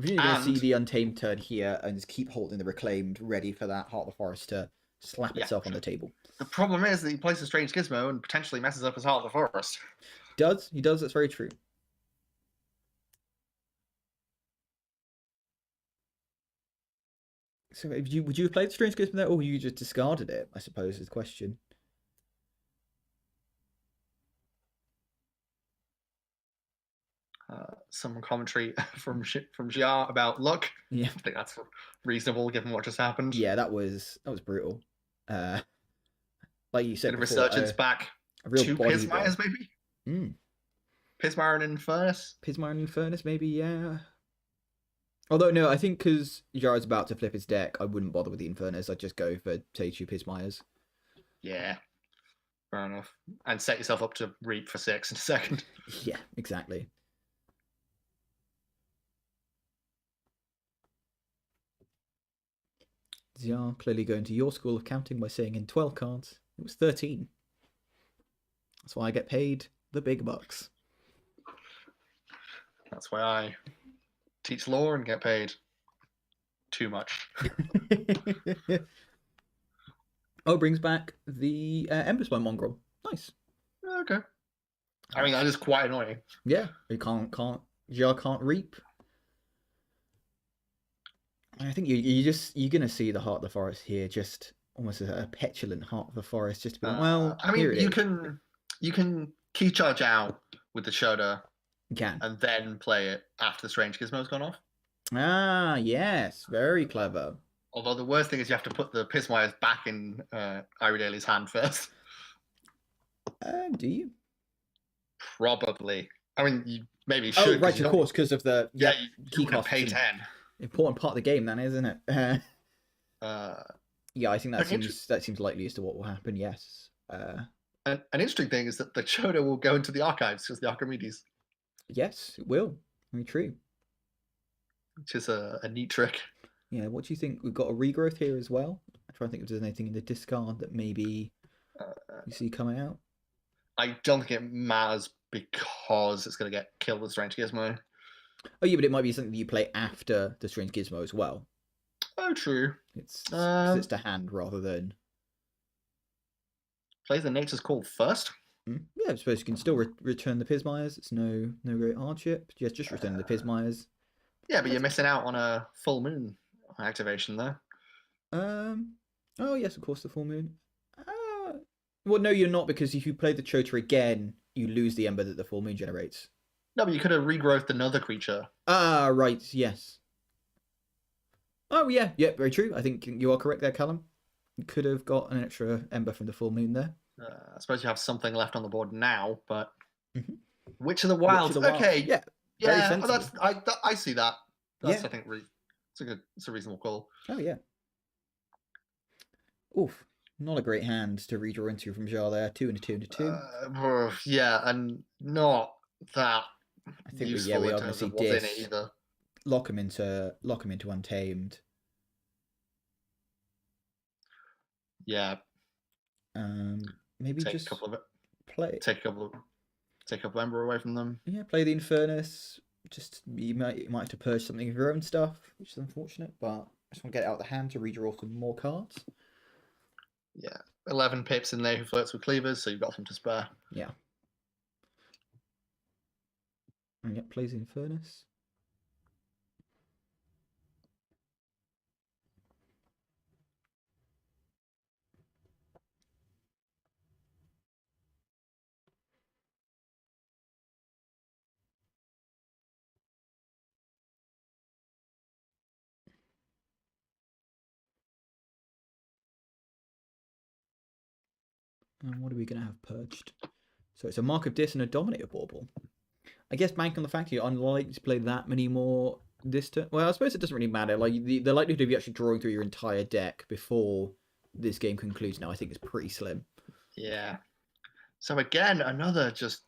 You're going to see the Untamed turn here and just keep holding the Reclaimed ready for that Heart of the Forest to slap itself on the table. The problem is that he plays a Strange Gizmo and potentially messes up his Heart of the Forest. He does, that's very true. So would you have played Strange Gizmo there, or you just discarded it, I suppose is the question. Some commentary from Xiar about luck. Yeah, I think that's reasonable given what just happened. Yeah, that was brutal. Like you said, before, resurgence back. A real 2 Pismires maybe. Pismire and Infernus. Pismire and Infernus maybe, yeah. Although no, I think because Xiar's about to flip his deck, I wouldn't bother with the Infernus. I'd just go for say 2 Pismires. Yeah, fair enough. And set yourself up to reap for 6 in a second. Yeah, exactly. Xiar clearly going to your school of counting by saying in 12 cards, it was 13. That's why I get paid the big bucks. That's why I teach law and get paid too much. Oh, brings back the Emberspine Mongrel. Nice. Okay. I mean, that is quite annoying. Yeah, you can't Xiar can't reap. I think you're gonna see the Heart of the Forest here, just almost a petulant Heart of the Forest, just to be like, well, I mean, you can key charge out with the Shoda, and then play it after the Strange Gizmo's gone off. Ah, yes, very clever. Although the worst thing is you have to put the Pismires back in IrieDaily's hand first. Do you? Probably. I mean, you maybe should. Oh, right, of course, because of the key cost. Pay 10. Important part of the game, then, isn't it? Yeah, I think that seems likely as to what will happen. Yes. An interesting thing is that the Choda will go into the archives because the Archimedes. Yes, it will. Very true. Which is a neat trick. Yeah. What do you think? We've got a regrowth here as well. I'm trying to think if there's anything in the discard that maybe you see coming out. I don't think it matters because it's going to get killed with Strange Gizmo. Oh yeah, but it might be something that you play after the Strange Gizmo as well. Oh, true. It's to hand rather than play the Nature's Call first. Yeah, I suppose you can still return the Pismires. It's no great hardship. Just return the Pismires. Yeah, but you're missing out on a full moon activation there. Oh yes, of course, the full moon. Well, no, you're not, because if you play the Chota again, you lose the Ember that the full moon generates. No, but you could have regrowthed another creature. Ah, right, yes. Oh, yeah, very true. I think you are correct there, Callum. You could have got an extra Ember from the full moon there. I suppose you have something left on the board now, but Witch of the Wilds. Okay, yeah, I see that. That's I think it's a reasonable call. Oh yeah. Oof. Not a great hand to redraw into from Xiar there. 2 and a 2 and a 2. Yeah, and not that. I think we are going to see Dis lock him into Untamed. Yeah. Maybe take just a couple of take a couple of Ember away from them. Yeah, play the Infernus. Just you might have to purge something of your own stuff, which is unfortunate, but I just want to get it out of the hand to redraw some more cards. Yeah, 11 pips in there who flirts with cleavers, so you've got some to spare. Yeah. And yet plays Infernus. And what are we going to have purged? So it's a Mark of Dis and a Dominator Bauble. I guess bank on the fact you're unlikely to play that many more this turn. Well, I suppose it doesn't really matter. Like the likelihood of you actually drawing through your entire deck before this game concludes now, I think is pretty slim. Yeah. So again, another just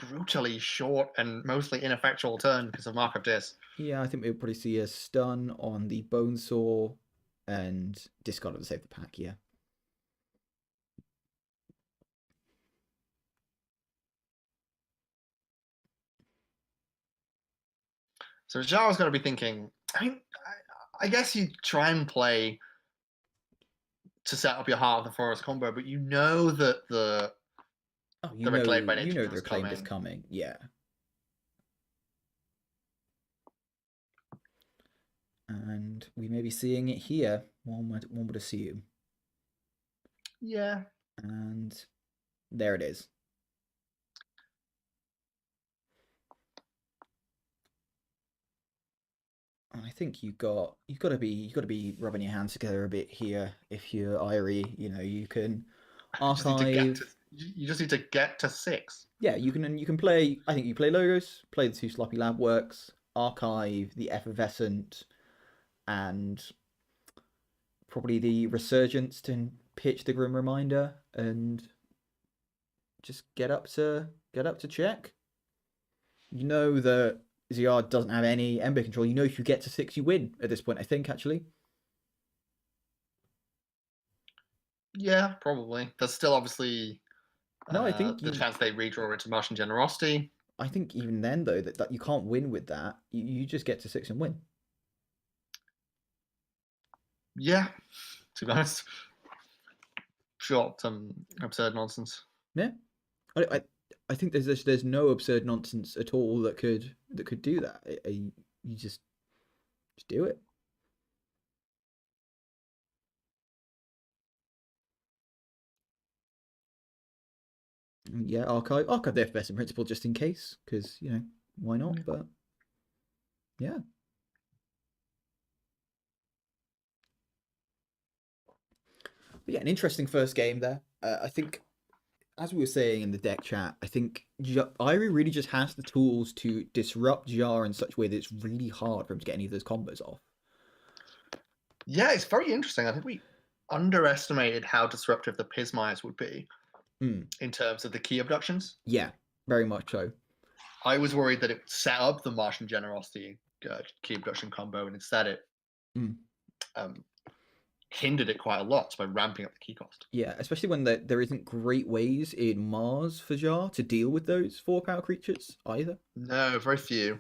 brutally short and mostly ineffectual turn because of Mark of Dis. Yeah, I think we'll probably see a stun on the Bonesaw and discard to save the pack, yeah. So Xiar's going to be thinking, I guess you try and play to set up your Heart of the Forest combo, but you know that the Reclaimed by Nature the Reclaimed is coming, yeah. And we may be seeing it here, one would assume. Yeah. And there it is. I think you've got to be rubbing your hands together a bit here. If you're Irie, you can archive. You just need to get to 6. Yeah, you can play. I think you play Logos, play the 2 Sloppy Lab Works, archive the Effervescent, and probably the Resurgence to pitch the Grim Reminder, and just get up to check. You know that Xiar doesn't have any Ember control. You know if you get to 6, you win at this point, I think, actually. Yeah, probably. There's still obviously no, I think the chance they redraw into Martian Generosity. I think even then, though, that you can't win with that. You just get to 6 and win. Yeah, to be honest. Short, absurd nonsense. Yeah. I think there's no absurd nonsense at all that could do that. You just do it. Yeah, archive the FBS in principle just in case, because why not? Yeah. But yeah. But yeah, an interesting first game there. I think, as we were saying in the deck chat, I think Irie really just has the tools to disrupt Xiar in such a way that it's really hard for him to get any of those combos off. Yeah, it's very interesting. I think we underestimated how disruptive the Pismires would be in terms of the key abductions. Yeah, very much so. I was worried that it would set up the Martian Generosity key abduction combo, and instead it hindered it quite a lot by ramping up the key cost. Yeah, especially when there isn't great ways in Mars for Xiar to deal with those 4-power creatures either. No, very few.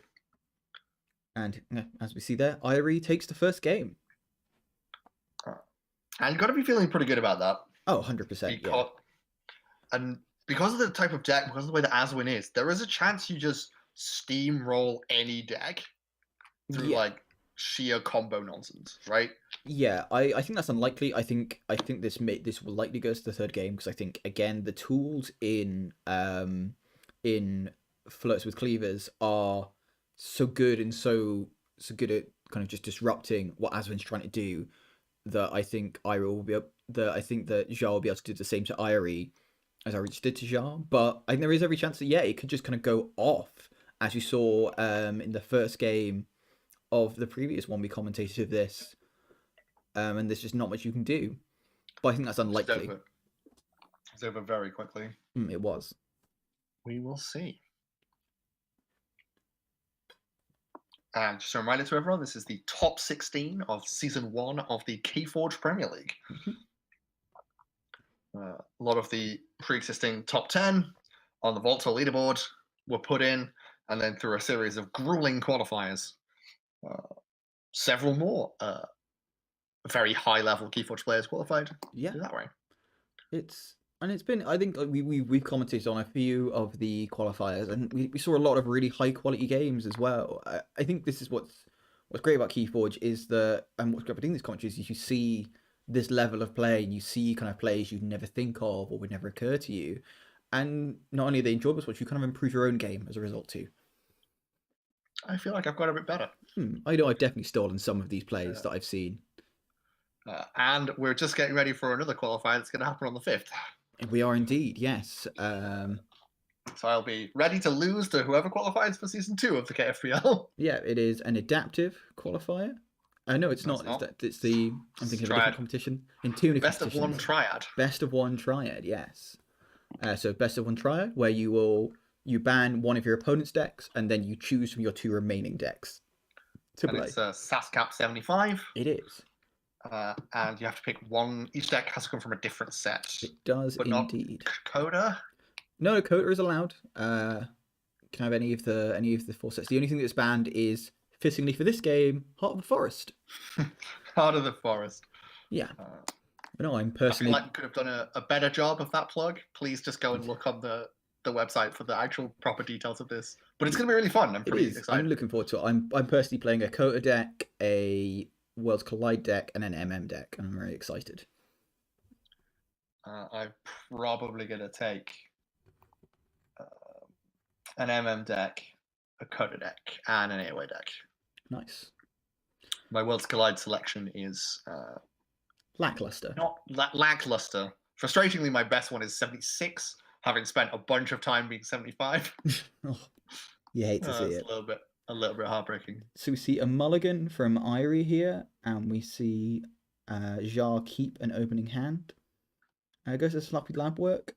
And as we see there, Irie takes the first game. And you've got to be feeling pretty good about that. Oh, 100%. Yeah. And because of the type of deck, because of the way that Aswin is, there is a chance you just steamroll any deck through like sheer combo nonsense, right? Yeah, I think that's unlikely. I think this will likely go to the third game, because I think again the tools in Flirts with Cleavers are so good and so good at kind of just disrupting what Aswin's trying to do, that I think Xiar will be able to do the same to Irie as Irie just did to Xiar. But I think there is every chance that it could just kind of go off, as you saw in the first game of the previous one we commentated this, and there's just not much you can do. But I think that's unlikely. It's over very quickly. It was. We will see. And just a reminder to everyone, this is the top 16 of Season 1 of the Keyforge Premier League. A lot of the pre-existing top 10 on the Volta leaderboard were put in, and then through a series of grueling qualifiers, several more very high-level Keyforge players qualified. Yeah, that way. It's been, I think we've commented on a few of the qualifiers, and we saw a lot of really high quality games as well. I think this is what's great about Keyforge is and what's great about doing these commentaries is you see this level of play, and you see kind of plays you'd never think of or would never occur to you. And not only are they enjoyable, but you kind of improve your own game as a result too. I feel like I've got a bit better. I know I've definitely stolen some of these plays that I've seen. And we're just getting ready for another qualifier that's going to happen on the 5th. We are indeed, yes. So I'll be ready to lose to whoever qualifies for Season 2 of the KFPL. Yeah, it is an adaptive qualifier. No, it's not. It's the... I'm thinking of a different competition. In two different Best of one triad. Best of one triad, yes. So best of one triad, where you will You ban one of your opponent's decks, and then you choose from your 2 remaining decks to and play. it's SASCAP 75. It is. And you have to pick one. Each deck has to come from a different set. It does but indeed. Not Coda. No, Coda is allowed. Can have any of the 4 sets. The only thing that's banned is, fittingly for this game, Heart of the Forest. Heart of the Forest. Yeah. But no, I'm personally. I feel like we could have done a better job of that plug. Please just go and look on the website for the actual proper details of this. But it's going to be really fun. I'm pretty excited. I'm looking forward to it. I'm personally playing a Coda deck, a Worlds Collide deck, and an MM deck, and I'm very excited. I'm probably going to take an MM deck, a Coda deck, and an AOA deck. Nice. My Worlds Collide selection is lackluster. Not lackluster. Frustratingly, my best one is 76, having spent a bunch of time being 75. Oh, you hate to see it. A little bit heartbreaking. So we see a mulligan from Irie here, and we see Xiar keep an opening hand. Goes to sloppy lab work.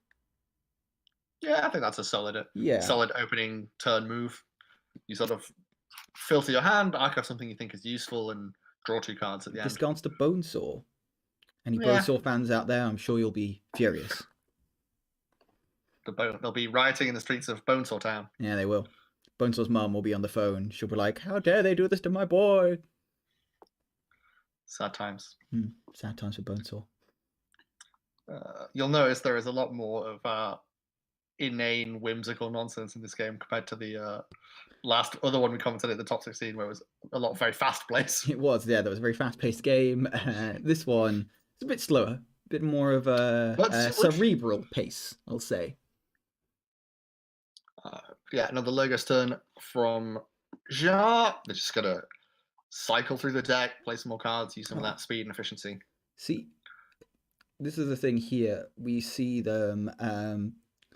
Yeah, I think that's a solid opening turn move. You sort of filter your hand, archive something you think is useful, and draw 2 cards at the end. Discards to Bonesaw. Any Bonesaw fans out there, I'm sure you'll be furious. They'll be rioting in the streets of Bonesaw Town. Yeah, they will. Bonesaw's mum will be on the phone. She'll be like, "How dare they do this to my boy?" Sad times. Sad times for Bonesaw. You'll notice there is a lot more of inane, whimsical nonsense in this game compared to the last other one we commented at the top 16, where it was a lot of very fast plays. It was, yeah. That was a very fast-paced game. This one is a bit slower, a bit more of a cerebral pace, I'll say. Yeah, another Logos turn from Xiar. They're just gonna cycle through the deck, play some more cards, use some of that speed and efficiency. See, this is the thing here. We see them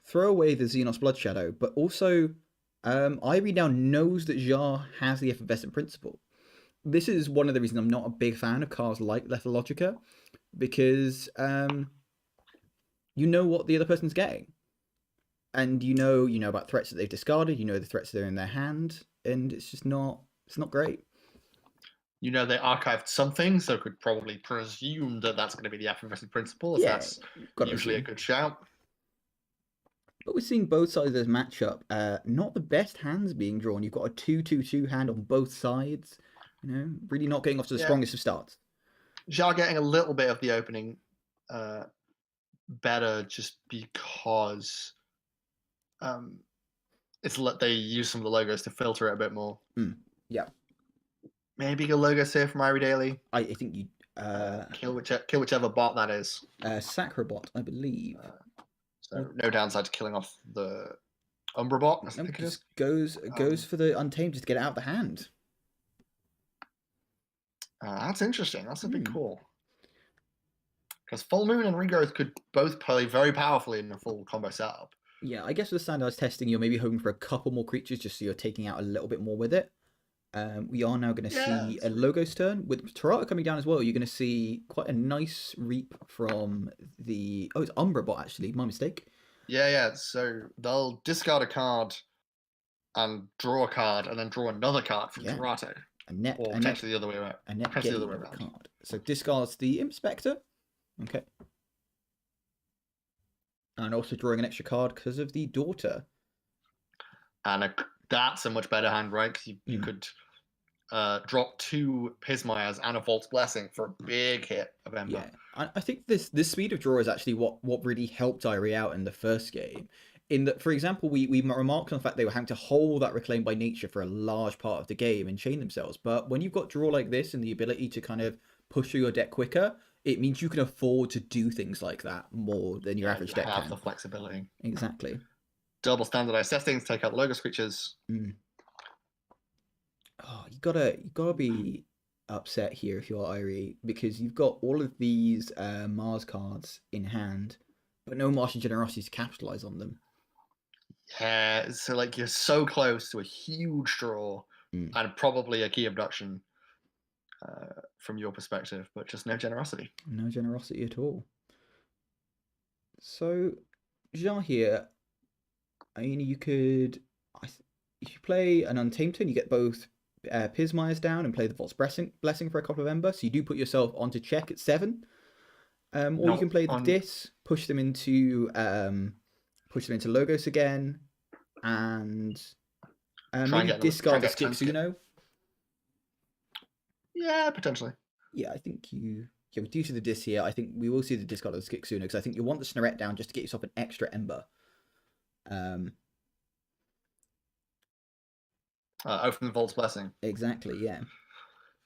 throw away the Xenos Blood Shadow, but also Irie now knows that Xiar has the Effervescent Principle. This is one of the reasons I'm not a big fan of cards like Lethalogica, because you know what the other person's getting. And you know about threats that they've discarded, you know the threats that are in their hand, and it's not great. You know they archived something, so could probably presume that that's going to be the Effervescent Principle, Yeah, that's usually a good shout. But we're seeing both sides of this matchup. Not the best hands being drawn. You've got a 2/2/2 hand on both sides. Really not getting off to the strongest of starts. Xiar getting a little bit of the opening better just because they use some of the logos to filter it a bit more. Yeah. Maybe a logo save from IrieDaily. I think you kill whichever bot that is. Sacrobot, I believe. So no downside to killing off the Umbra bot. I think it is. Goes for the Untamed just to get it out of the hand. That's interesting. That's a bit cool. Because Full Moon and Regrowth could both play very powerfully in a full combo setup. Yeah, I guess with the standardized testing, you're maybe hoping for a couple more creatures just so you're taking out a little bit more with it. We are now going to see a Logos turn. With Tarata coming down as well, you're going to see quite a nice reap from the... Oh, it's Umbra bot, actually. My mistake. Yeah. So they'll discard a card and draw a card and then draw another card from Tarata. Or potentially the other way around. Potentially the other way around. Card. So discards the Inspector. Okay. And also drawing an extra card because of the Daughter. And that's a much better hand, right? Because you could drop 2 Pismires and a Vault's Blessing for a big hit of Ember. Yeah, I think this speed of draw is actually what really helped Irie out in the first game. In that, for example, we remarked on the fact they were having to hold that Reclaim by Nature for a large part of the game and chain themselves. But when you've got draw like this and the ability to kind of push through your deck quicker, it means you can afford to do things like that more than your average deck can. Have the flexibility. Exactly. Double standardized settings, take out the Logos creatures. Oh, you gotta be upset here if you're Irie, because you've got all of these Mars cards in hand, but no Martian Generosity to capitalize on them. Yeah, so like you're so close to a huge draw and probably a key abduction from your perspective, but just no generosity. No generosity at all. So Xiar here I mean, you could. If you play an Untamed turn, you get both Pismire's down and play the Vault's Blessing for a couple of Ember. So you do put yourself onto check at 7. Or you can play the Dis, push them into Logos again, and maybe discard the Skixuno. Yeah, potentially. Yeah, I think due to the Dis here, I think we will see the discard of the Skixuno, because I think you want the Snarette down just to get yourself an extra Ember. From the Vault's Blessing. Exactly, yeah.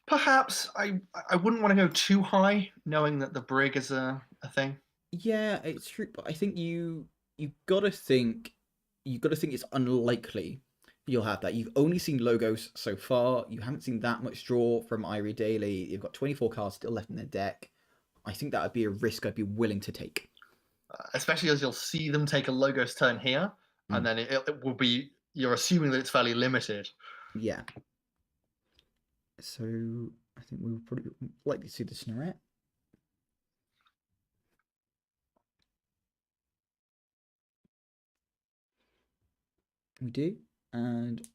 Perhaps I wouldn't want to go too high, knowing that the Brig is a thing. Yeah, it's true, but I think you gotta think it's unlikely you'll have that. You've only seen Logos so far. You haven't seen that much draw from IrieDaily. You've got 24 cards still left in the deck. I think that would be a risk I'd be willing to take. Especially as you'll see them take a Logos turn here, and then it will be, you're assuming that it's fairly limited. Yeah. So I think we'll probably likely see the Snarette. We do. And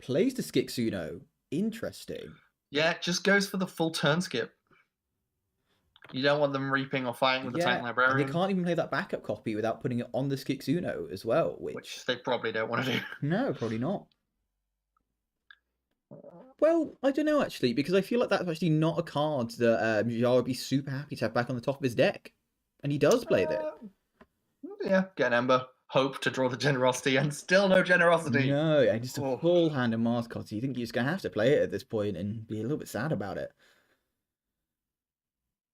plays the Skixuno. Interesting. Yeah, it just goes for the full turn skip. You don't want them reaping or fighting with the Tank Librarian. And they can't even play that backup copy without putting it on the Skixuno as well. Which they probably don't want to do. No, probably not. Well, I don't know, actually, because I feel like that's actually not a card that Xiar would be super happy to have back on the top of his deck. And he does play that. Yeah, get an Ember. Hope to draw the Generosity, and still no Generosity. No, and just a full hand of Mars cards. You think you're just going to have to play it at this point and be a little bit sad about it.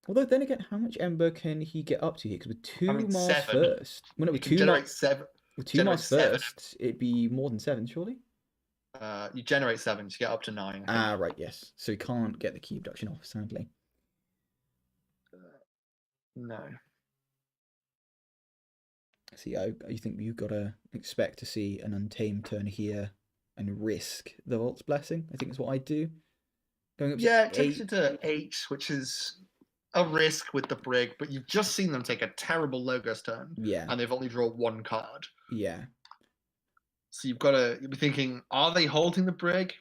Although, then again, how much Ember can he get up to here? Because with 2 Mars first... Well, no, with 2 Mars... With 2 Mars first, it'd be more than 7, surely? You generate 7 to get up to 9. Right, yes. So he can't get the key abduction off, sadly. No. See, I think you've got to expect to see an Untamed turn here and risk the Vault's Blessing. I think is what I'd do. Going up to 8. It takes you to 8, which is a risk with the Brig, but you've just seen them take a terrible Logos turn. Yeah. And they've only drawn 1 card. Yeah. So you'll be thinking, are they holding the Brig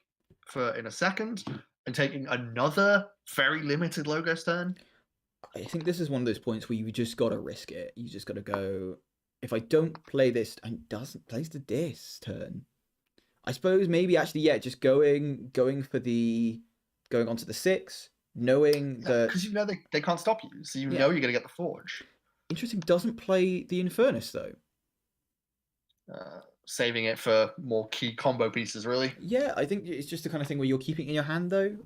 in a second and taking another very limited Logos turn? I think this is one of those points where you just got to risk it. You just got to go, if I don't play this and doesn't place the Dis turn, I suppose maybe actually, yeah, just going onto the 6, knowing that... Because you know they can't stop you, so you know you're going to get the Forge. Interesting, doesn't play the Infernus, though. Saving it for more key combo pieces, really. Yeah, I think it's just the kind of thing where you're keeping it in your hand, though.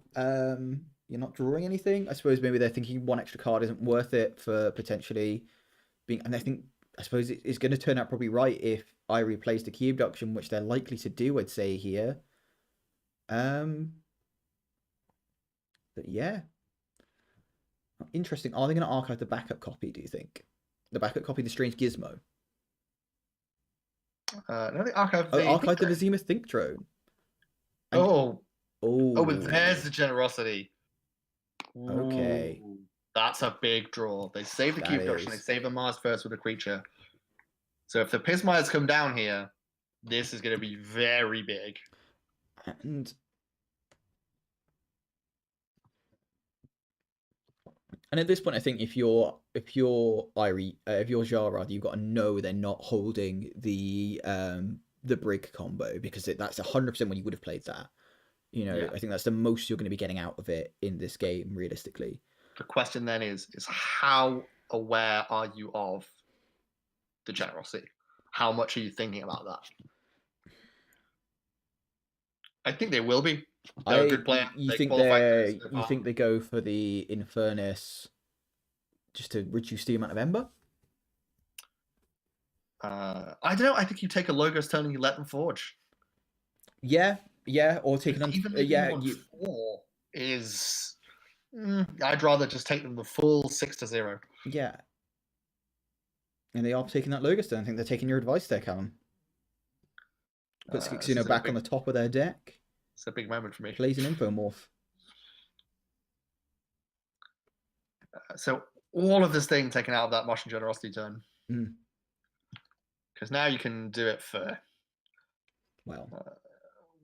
You're not drawing anything. I suppose maybe they're thinking 1 extra card isn't worth it for potentially being... And I suppose it's going to turn out probably right if Irie plays the key abduction, which they're likely to do, I'd say, here. But yeah. Interesting. Are they going to archive the backup copy, do you think? The backup copy of the Strange Gizmo? No, they archive the... archive the Vizima Think Drone. And... but there's the Generosity. Okay. Ooh, that's a big draw. They save the key abduction. They save the Mars first with a creature. So if the Pismires come down here, this is going to be very big. And at this point, I think if you're Xiar, rather, you've got to know they're not holding the Brig combo, because that's 100% when you would have played that. I think that's the most you're going to be getting out of it in this game, realistically. The question then is how aware are you of the Generosity? How much are you thinking about that? I think they will be. They're a good player. You think they go for the Infernus just to reduce the amount of Ember? I don't know. I think you take a Logos turn and you let them Forge. Yeah, or take an... Even 4 is... I'd rather just take them the full 6-0. Yeah. And they are taking that Logos turn. I think they're taking your advice there, Callum. Put Skixuno back on the top of their deck. It's a big moment for me. Plays an Infomorph. So all of this thing taken out of that Martian Generosity turn. Because now you can do it for Well,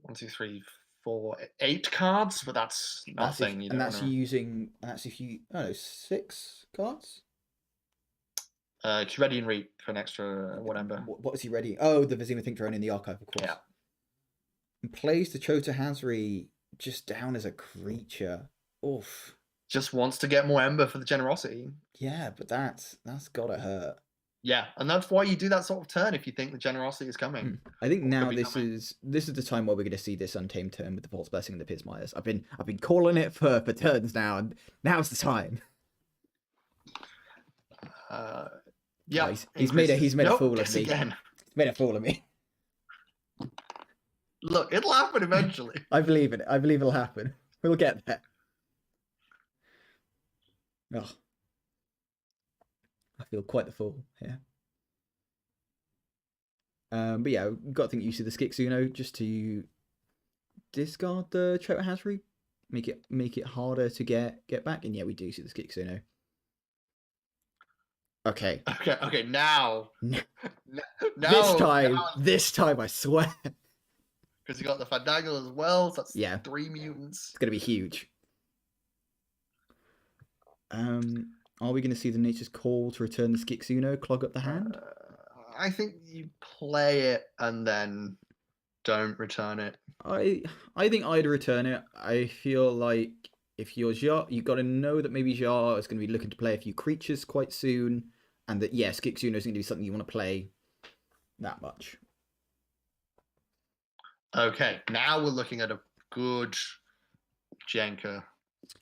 1, 2, 3, 4, 8 cards, but that's nothing. and that's if you 6 cards. It's ready and reap for an extra whatever. What is he ready? Oh, the Vizima Think Drone in the archive, of course. Yeah. And plays the Chota Hazri just down as a creature. Oof. Just wants to get more Ember for the generosity. Yeah, but that's gotta hurt. Yeah, and that's why you do that sort of turn if you think the generosity is coming. I think now this is the time where we're going to see this Untamed turn with the False Blessing and the Pismires. I've been calling it for turns now, and now's the time. Yeah, he's made a fool of me. Again. He's made a fool of me. Look, it'll happen eventually. I believe it. I believe it'll happen. We'll get there. Oh. I feel quite the fool here. But yeah, we've got to think you see the Skixuno just to discard the Chota Hazri, make it harder to get back. And yeah, we do see the Skixuno. Okay. Okay. Now. This time, I swear. Because you got the Fandangle as well. So that's 3 mutants. It's gonna be huge. Are we going to see the Nature's Call to return the Skixuno, clog up the hand? I think you play it and then don't return it. I think I'd return it. I feel like if you're Xiar, you've got to know that maybe Xiar is going to be looking to play a few creatures quite soon, and that Skixuno is going to be something you want to play that much. Okay, now we're looking at a good Jenka.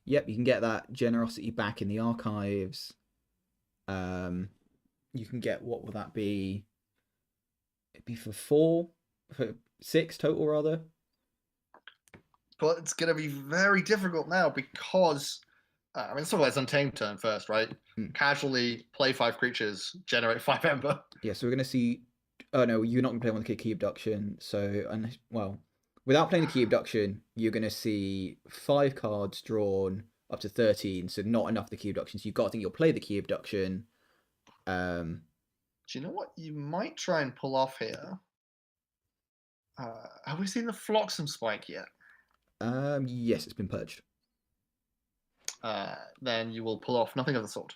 Yep, you can get that generosity back in the archives. You can get, what will that be? It'd be for 6 total, rather. But it's going to be very difficult now because, let's talk about its Untamed turn first, right? Casually play 5 creatures, generate 5 Ember. Yeah, so we're going to see... Oh, no, you're not going to play one with the Key Abduction. So, without playing the Key Abduction, you're going to see 5 cards drawn up to 13, so not enough of the Key Abduction. So you've got to think you'll play the Key Abduction. Do you know what you might try and pull off here? Have we seen the Flotsam Spike yet? Yes, it's been purged. Then you will pull off nothing of the sort.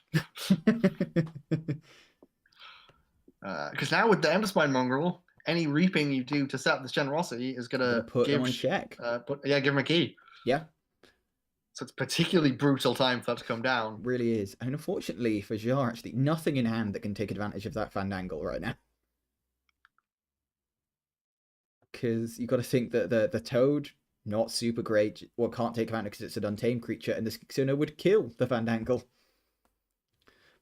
Because now with the Emberspine Mongrel, any reaping you do to set up this generosity is going to put them on check. Give them a key. Yeah. So it's a particularly brutal time for that to come down. It really is. And unfortunately for Xiar, actually, nothing in hand that can take advantage of that Fandangle right now. Because you've got to think that the Toad, not super great, can't take advantage because it's an untamed creature, and the Skixuno would kill the Fandangle.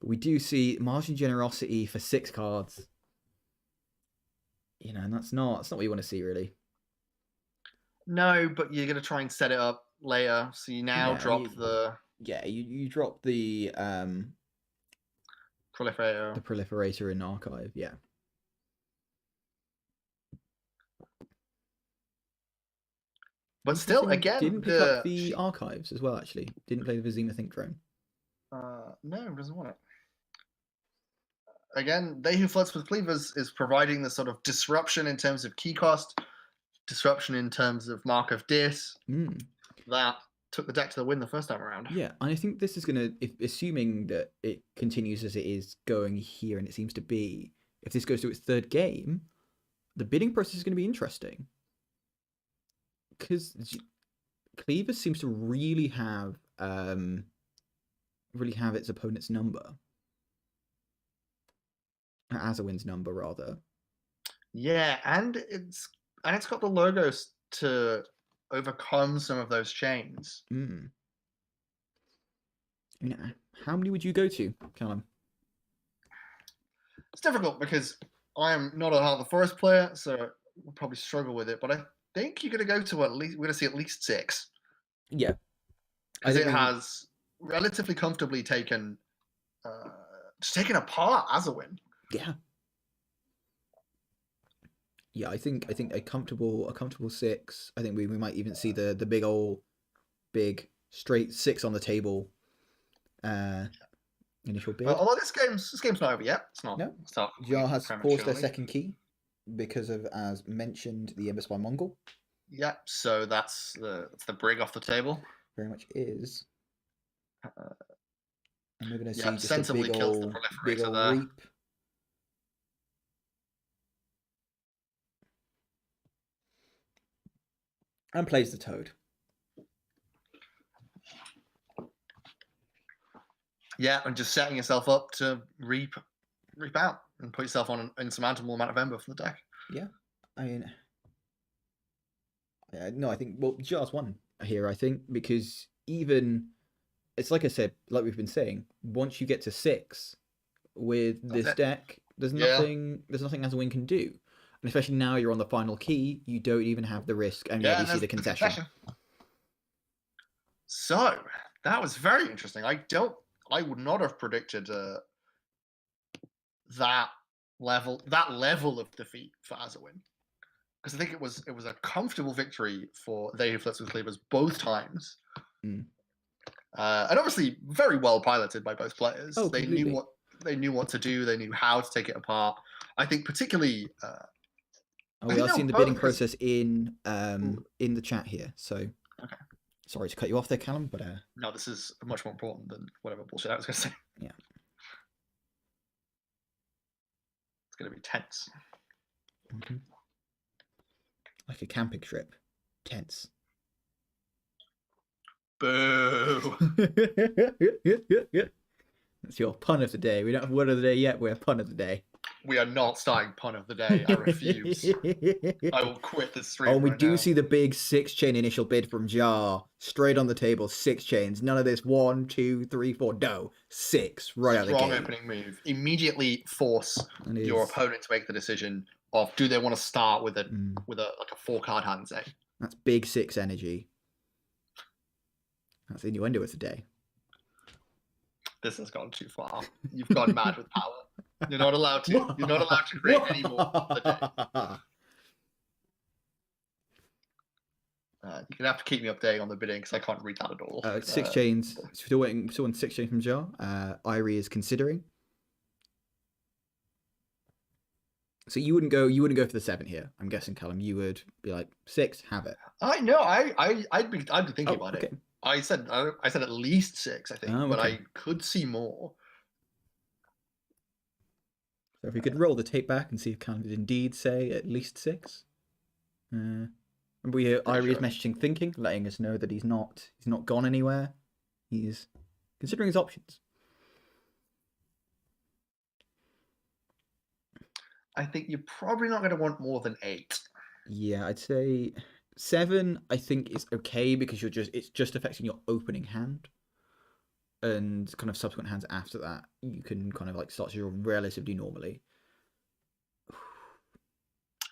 But we do see Margin Generosity for 6 cards. And that's not what you want to see, really. No, but you're going to try and set it up later. So you now drop the... Yeah, you drop the... Proliferator. The Proliferator in Archive, yeah. But still, again... Didn't pick up the Archives as well, actually. Didn't play the Vizima Think Drone. No, doesn't want it. Again, They Who Floods with Cleavers is providing the sort of disruption in terms of key cost, disruption in terms of Mark of Dis, that took the deck to the win the first time around. Yeah, and I think this is going to, assuming that it continues as it is going here, and it seems to be, if this goes to its 3rd game, the bidding process is going to be interesting. Because Cleavers seems to really have its opponent's number. Azawin's number, rather. Yeah, and it's got the logos to overcome some of those chains. How many would you go to, Callum? It's difficult because I am not a Heart of the Forest player, so we'll probably struggle with it. But I think you're going to go to we're going to see at least 6. Yeah, because it has relatively comfortably taken apart Azawin. Yeah, I think a comfortable 6. I think we might even see the big straight 6 on the table. Initial bid. Although this game's not over yet. It's not. No. It's not Xiar has forced their prematurely. second key because of, as mentioned, the Ember Spy Mongol. Yeah, so that's the brig off the table. Very much is. And we're going to see just sensibly a kills the big proliferator old there. reap. And plays the toad. Yeah, and just setting yourself up to reap out and put yourself on an insurmountable amount of Ember from the deck. Yeah, I mean, no, I think, well, Xiar's won here, I think, because even, it's like I said, like we've been saying, once you get to 6 with this deck, there's nothing Azawin can do. And especially now you're on the final key, you don't even have the risk, and yet you see the concession. So, that was very interesting. I would not have predicted that level of defeat for Azawin. Because I think it was a comfortable victory for They Who Flirts with Cleavers both times. Mm. And obviously very well piloted by both players. Oh, they knew what to do, they knew how to take it apart. I think particularly we are seeing the bidding process in the chat here, so okay. Sorry to cut you off there, Callum, but no, this is much more important than whatever bullshit I was going to say. Yeah, it's going to be tense. Mm-hmm. Like a camping trip, tense. Boo! That's your pun of the day. We don't have word of the day yet. We have pun of the day. We are not starting pun of the day. I refuse. I will quit this stream. Oh, and we do see the big 6-chain initial bid from Xiar. Straight on the table, 6 chains. None of this 1, 2, 3, 4. No, 6 right out the gate. Strong opening move. Immediately force your opponent to make the decision of do they want to start with a like a 4-card hand, say. That's big 6 energy. That's the innuendo of the day. This has gone too far. You've gone mad with power. You're not allowed to. You're not allowed to create any more for the day. You're gonna have to keep me updated on the bidding because I can't read that at all. 6 chains. Still waiting. Still on 6 chains from Xiar. Irie is considering. So you wouldn't go for the 7 here. I'm guessing, Callum. You would be like 6. Have it. I'd be thinking about okay. it. I said at least 6. I think, but I could see more. So if we could roll the tape back and see if Callum did indeed say at least 6. Remember we hear Irie's messaging thinking, letting us know that he's not gone anywhere. He's considering his options. I think you're probably not going to want more than 8. Yeah, I'd say 7. I think is okay because it's just affecting your opening hand, and kind of subsequent hands after that you can kind of like start to draw relatively normally.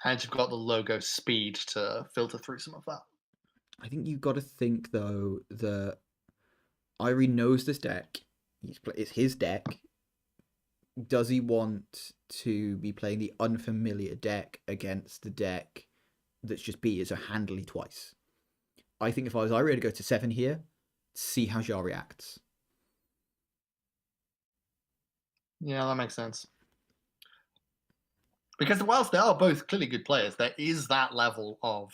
And you've got the logo speed to filter through some of that. I think you've got to think though that Irie knows this deck. It's his deck. Does he want to be playing the unfamiliar deck against the deck that's just beat it so handily twice? I think if I was Irie, I'd go to 7 here, see how Xiar reacts. Yeah, that makes sense. Because whilst they are both clearly good players, there is that level of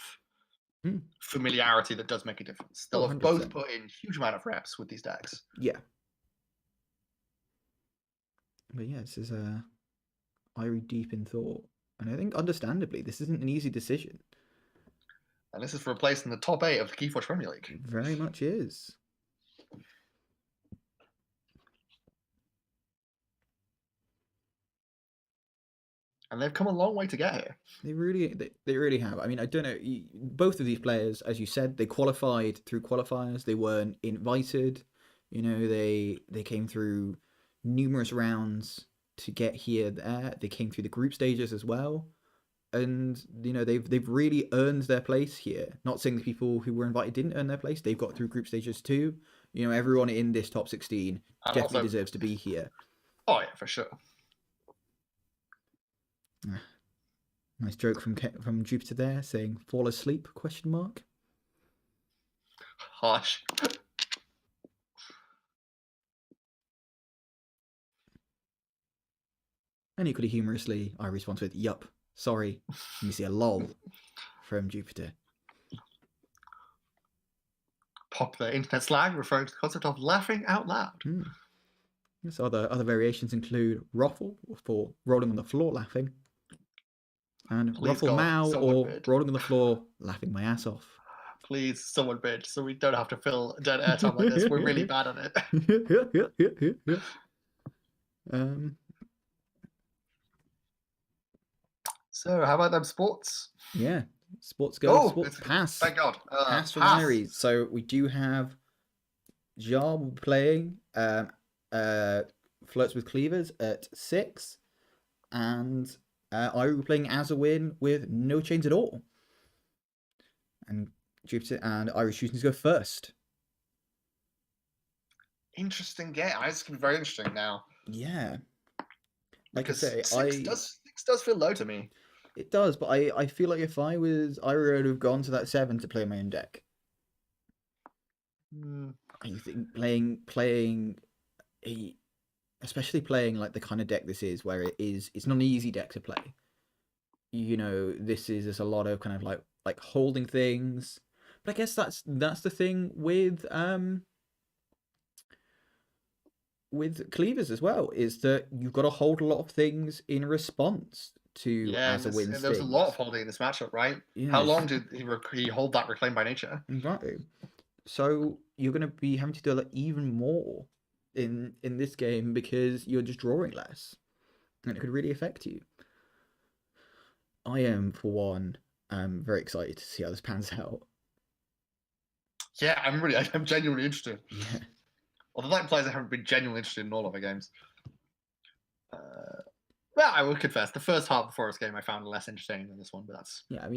familiarity that does make a difference. They'll have both put in huge amount of reps with these decks. Yeah. But yeah, this is Irie deep in thought. And I think, understandably, this isn't an easy decision. And this is for a place in the top 8 of the Keyforge Premier League. It very much is. And they've come a long way to get here. They really have. I mean, I don't know. Both of these players, as you said, they qualified through qualifiers. They weren't invited. You know, they came through numerous rounds to get here. There, they came through the group stages as well, and you know they've really earned their place here. Not saying the people who were invited didn't earn their place. They've got through group stages too. You know, everyone in this top 16 definitely deserves to be here. Oh yeah, for sure. Nice joke from Jupiter there, saying "fall asleep?" ? Harsh. And equally humorously, I responds with, yup, sorry. And you see a lol from Jupiter. Popular internet slang referring to the concept of laughing out loud. So other variations include ruffle for rolling on the floor laughing, and Please ruffle God, Mao or bid. rolling on the floor laughing my ass off. Please, someone bid, so we don't have to fill dead airtime like this. We're really bad at it. So, how about them sports? Yeah, sports go. Oh, sports pass. Thank God. Pass from Irie. So we do have Xiar playing Flirts with Cleavers at 6, and Irie playing as a win with no chains at all. And Jupiter and Irie choosing to go first. Interesting game. It's going to be very interesting now. Yeah. Like because I say, 6 does feel low to me. It does, but I feel like if I was Irie, I would have gone to that 7 to play my own deck. I think playing especially playing like the kind of deck this is, where it's not an easy deck to play. This is just a lot of kind of like holding things. But I guess that's the thing with cleavers as well, is that you've got to hold a lot of things in response to as a win. And there was a lot of holding in this matchup, right? Yeah, how long did he hold that Reclaim by Nature? Right. So you're going to be having to do even more in this game because you're just drawing less, and it could really affect you. I am, for one, very excited to see how this pans out. Yeah, I'm genuinely interested. Yeah. Although that implies I haven't been genuinely interested in all of the games. Well, I will confess, the first half of the Forest game I found less entertaining than this one, but that's there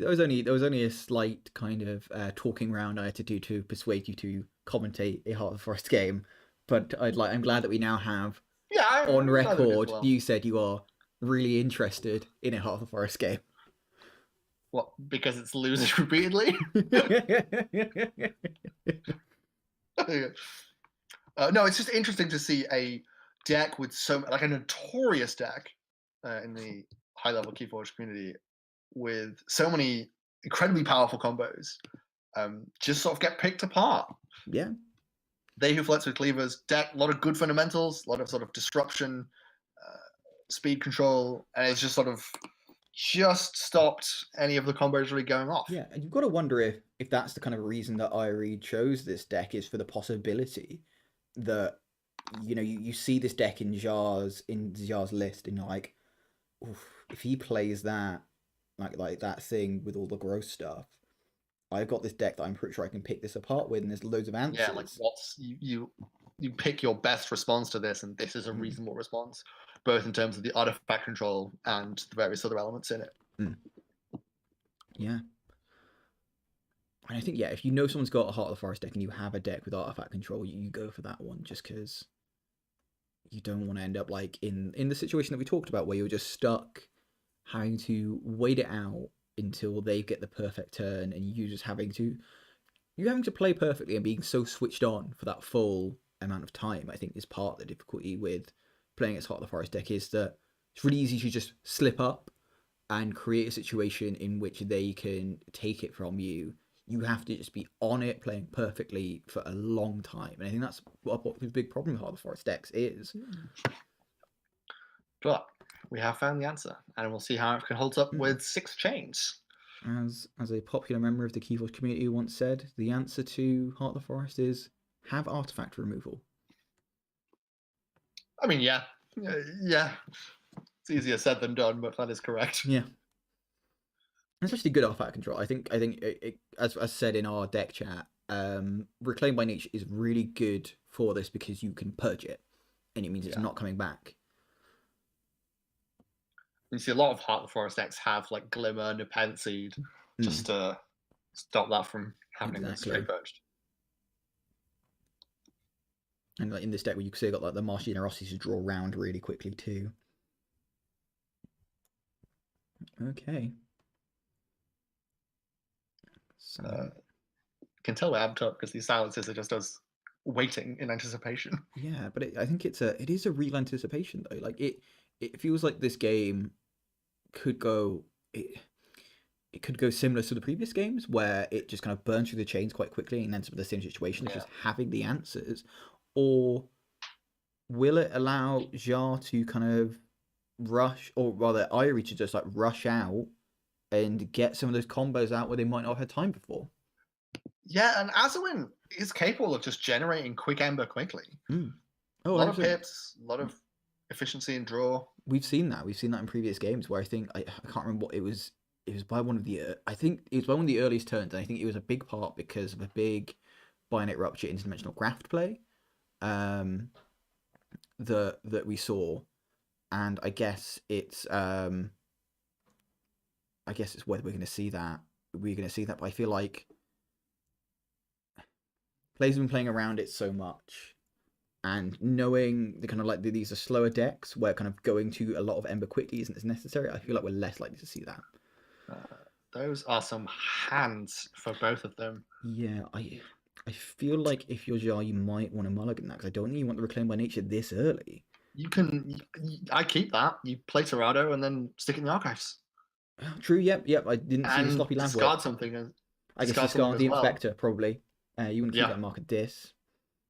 was only a slight kind of talking round I had to do to persuade you to commentate a Heart of the Forest game, but I'm glad that we now have on record. Well. You said you are really interested in a Heart of the Forest game. What? Because it's losing repeatedly? No, it's just interesting to see a deck with a notorious deck in the high-level Keyforge community with so many incredibly powerful combos just sort of get picked apart. Yeah. They Who Flirts with Cleavers deck, a lot of good fundamentals, a lot of sort of disruption, speed control, and it's just sort of stopped any of the combos really going off. Yeah, and you've got to wonder if that's the kind of reason that Irie chose this deck, is for the possibility that you see this deck in Xiar's list, and you're like, oof, if he plays that like that thing with all the gross stuff, I've got this deck that I'm pretty sure I can pick this apart with, and there's loads of answers. Yeah, like you pick your best response to this, and this is a reasonable response, both in terms of the artifact control and the various other elements in it. Yeah. And I think, if you know someone's got a Heart of the Forest deck and you have a deck with artifact control, you go for that one, just because you don't want to end up like in the situation that we talked about, where you're just stuck having to wait it out until they get the perfect turn, and you just having to play perfectly and being so switched on for that full amount of time. I think is part of the difficulty with playing as Heart of the Forest deck, is that it's really easy to just slip up and create a situation in which they can take it from you. You have to just be on it, playing perfectly for a long time. And I think that's what the big problem with Heart of the Forest decks is. But we have found the answer, and we'll see how it can hold up with 6 chains. As a popular member of the Keyforge community once said, the answer to Heart of the Forest is have artifact removal. I mean, yeah. It's easier said than done, but that is correct. Yeah. Especially good artifact control. I think as said in our deck chat, Reclaim by Nature is really good for this because you can purge it, and it means it's not coming back. You see a lot of Heart of the Forest decks have like Glimmer, Nepenthe Seed, just to stop that from happening straight purged. And like in this deck, where you can see got like the Martial Generosity to draw around really quickly too. Okay. So you can tell we're amped up because these silences are just us waiting in anticipation. Yeah, but I think it is a real anticipation though. Like it feels like this game could go. It could go similar to the previous games where it just kind of burns through the chains quite quickly and ends up in the same situation of just having the answers, or will it allow Xiar to kind of rush, or rather Irie to just like rush out and get some of those combos out where they might not have had time before? Yeah, and Azawin is capable of just generating quick ember quickly. Oh, a lot of 100%. pips, a lot of efficiency and draw. We've seen that. We've seen that in previous games where I think I can't remember what it was. It was by one of the I think it was by one of the earliest turns, and I think it was a big part because of a big Binate Rupture interdimensional graft play that we saw, and I guess it's whether we're going to see that. We're going to see that, but I feel like players have been playing around it so much, and knowing the kind of like these are slower decks where kind of going to a lot of Ember quickly isn't as necessary, I feel like we're less likely to see that. Those are some hands for both of them. Yeah, I feel like if you're Xiar, you might want to mulligan that, because I don't think you want the Reclaim by Nature this early. You can. I keep that. You play Torado and then stick it in the archives. True. Yep. I didn't see the sloppy lab discard work. something. I guess discard the Inspector probably. You want to keep that Mark of Dis,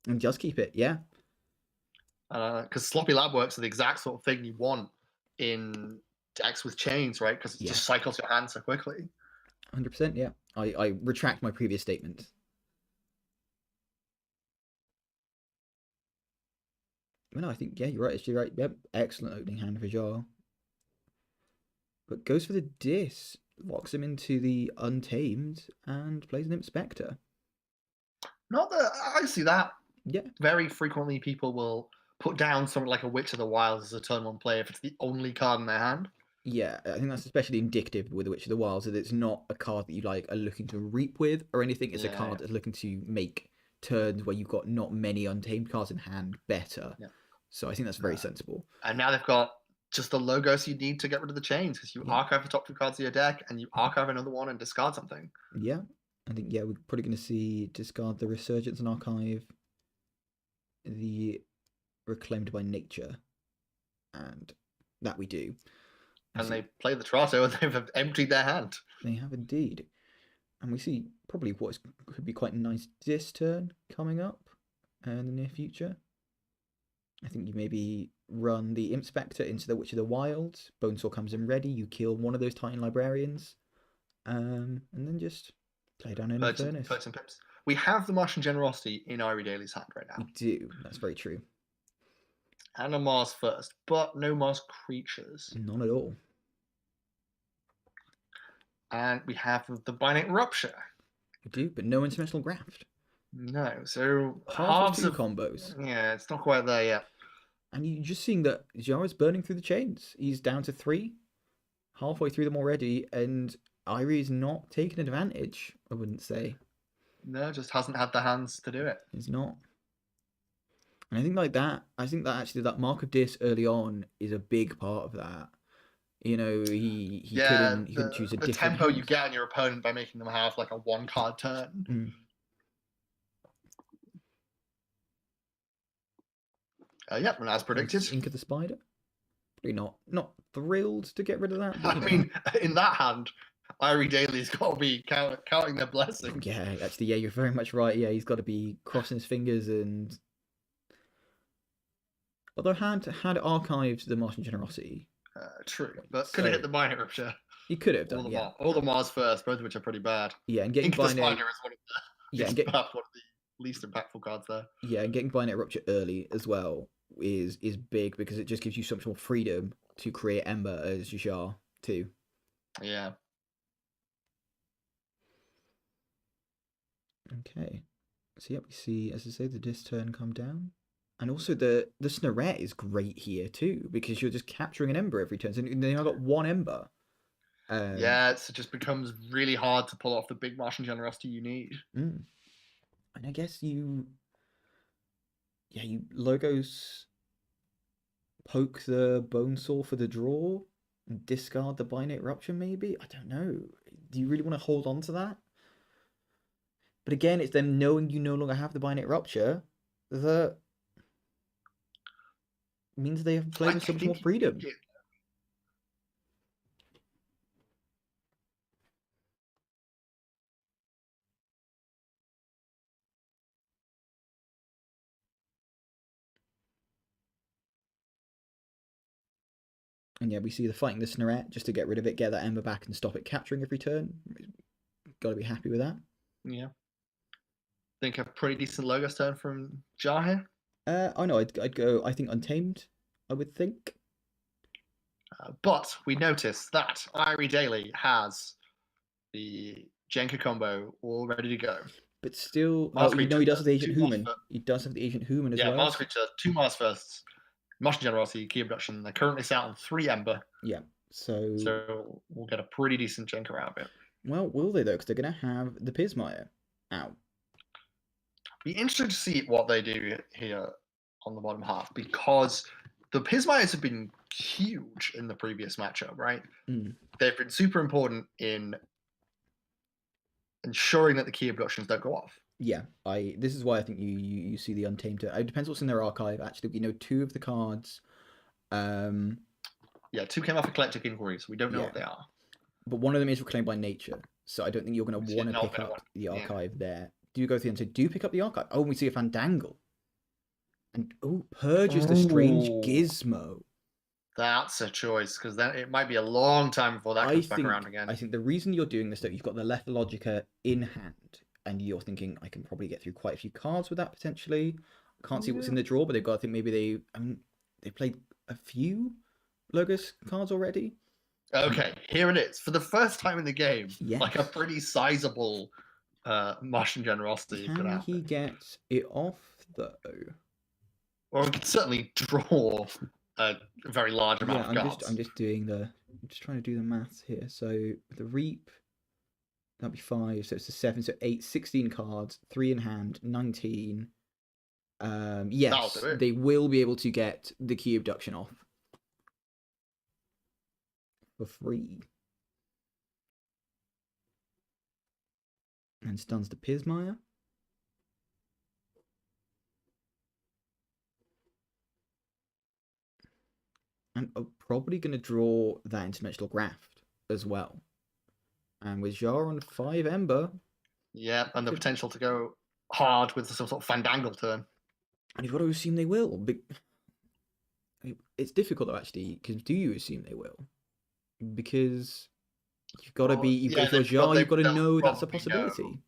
and just keep it. Yeah. Because sloppy lab works are the exact sort of thing you want in decks with chains, right? Because it just cycles your hand so quickly. 100%. Yeah. I retract my previous statement. No, I think you're right. Actually, right. Yep. Excellent opening hand for Xiar. But goes for the Dis, locks him into the Untamed, and plays an Inspector. Not that I see that. Yeah. Very frequently, people will put down something like a Witch of the Wilds as a turn 1 play if it's the only card in their hand. Yeah, I think that's especially indicative with the Witch of the Wilds, that it's not a card that you like are looking to reap with or anything. It's a card that's looking to make turns where you've got not many Untamed cards in hand better. Yeah. So I think that's very sensible. And now they've got just the logos you need to get rid of the chains, because you archive the top 2 cards of your deck and you archive another one and discard something. Yeah, I think we're probably going to see discard the Resurgence and archive the Reclaimed by Nature, and that we do. And they play the Trotto and they've emptied their hand. They have indeed. And we see probably what could be quite a nice Dis turn coming up in the near future. I think you maybe run the Inspector into the Witch of the Wilds. Bonesaw comes in ready. You kill one of those Titan Librarians. And then just play down in the Furnace. Some pips. We have the Martian Generosity in IrieDaily's hand right now. We do. That's very true. And a Mars first, but no Mars creatures. None at all. And we have the Binate Rupture. We do, but no interdimensional graft. No, so halves of 2 combos. Yeah, it's not quite there yet. And you're just seeing that Xiar is burning through the chains. He's down to 3, halfway through them already, and Irie is not taking advantage, I wouldn't say. No, just hasn't had the hands to do it. He's not. And I think that actually that Mark of Dis early on is a big part of that. You know, he couldn't choose a different tempo you get on your opponent by making them have like a 1-card turn. Yep, and as predicted. Ink of the Spider. Probably not thrilled to get rid of that. I mean, in that hand, IrieDaily's got to be counting their blessings. Yeah, actually, you're very much right. Yeah, he's got to be crossing his fingers and. Although had archived the Martian Generosity. True, but could have hit the Binate Rupture. He could have done, all the Mars first, both of which are pretty bad. Yeah, and getting Binate... Spider is one of the least impactful cards there. Yeah, and getting Binate Rupture early as well is big, because it just gives you so much more freedom to create Ember as Xiar too. Yeah. Okay. So we see, as I say, the Dis turn come down. And also the Snarette is great here too, because you're just capturing an Ember every turn. So they now got 1 Ember. It just becomes really hard to pull off the big Martian Generosity you need. And I guess you logos poke the Bonesaw for the draw and discard the Binate Rupture maybe? I don't know. Do you really want to hold on to that? But again, it's them knowing you no longer have the Binate Rupture that means they have played with so much more freedom. And yeah, we see the fighting the Snarette just to get rid of it, get that Ember back, and stop it capturing every turn. Got to be happy with that. Yeah. Think a pretty decent Logos turn from Xiar here. I know. I'd go. I think Untamed. I would think. But we notice that IrieDaily has the Jenka combo all ready to go. But still, Mars he Creature, does have the Agent 2 Human. He does have the Agent Human as Yeah, well. Mars Creature, 2 Mars firsts, Martian Generosity, Key Abduction. They're currently sat on 3 Ember. Yeah. So we'll get a pretty decent Jenka out of it. Well, will they though? Because they're going to have the Pismire out. Be interested to see what they do here on the bottom half, because the Pismires have been huge in the previous matchup, right? They've been super important in ensuring that the key abductions don't go off. Yeah, this is why I think you see the Untamed. It depends what's in their archive. Actually, we know 2 of the cards. Yeah, 2 came off Eclectic Inquiries. We don't know what they are. But one of them is Reclaimed by Nature, so I don't think you're going to want to pick up the archive there. Do you go through and say, do pick up the archive? Oh, we see a Fandangle. And Purges the Strange Gizmo. That's a choice, because then it might be a long time before that comes back around again. I think the reason you're doing this, though, you've got the Lethalogica in hand, and you're thinking, I can probably get through quite a few cards with that, potentially. I can't see what's in the draw, but they've got, I think maybe they played a few Logos cards already. Okay, here it is. For the first time in the game, like a pretty sizable Martian Generosity. Can he get it off, though? Or we could certainly draw a very large amount of cards. I'm just trying to do the maths here. So the Reap, that'd be 5, so it's a 7, so 8, 16 cards, 3 in hand, 19. Yes, they will be able to get the key abduction off for free. And stuns the Pismire. And I'm probably going to draw that Interdimensional Graft as well. And with Xiar on 5 Ember. Yeah, and the potential to go hard with some sort of Fandangle turn. And you've got to assume they will. It's difficult though, actually, because do you assume they will? Because you've got to be, if you're Xiar, you've got to know that's a possibility.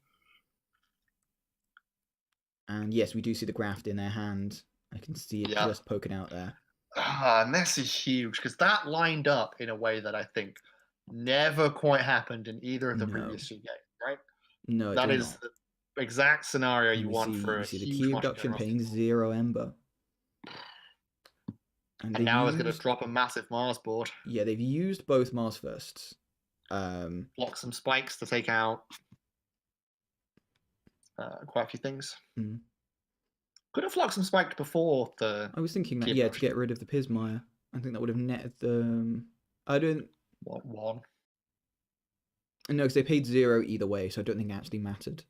And yes, we do see the Graft in their hand. I can see it just poking out there. And this is huge, because that lined up in a way that I think never quite happened in either of the previous 2 games, right? No, that is the exact scenario you want for a huge the key abduction paying 0 Ember. And now it's going to drop a massive Mars board. Yeah, they've used both Mars firsts. Block some spikes to take out quite a few things. Could have flocked some spiked before the... I was thinking that, to get rid of the Pismire. I think that would have netted them. I don't... What, 1? No, because they paid 0 either way, so I don't think it actually mattered.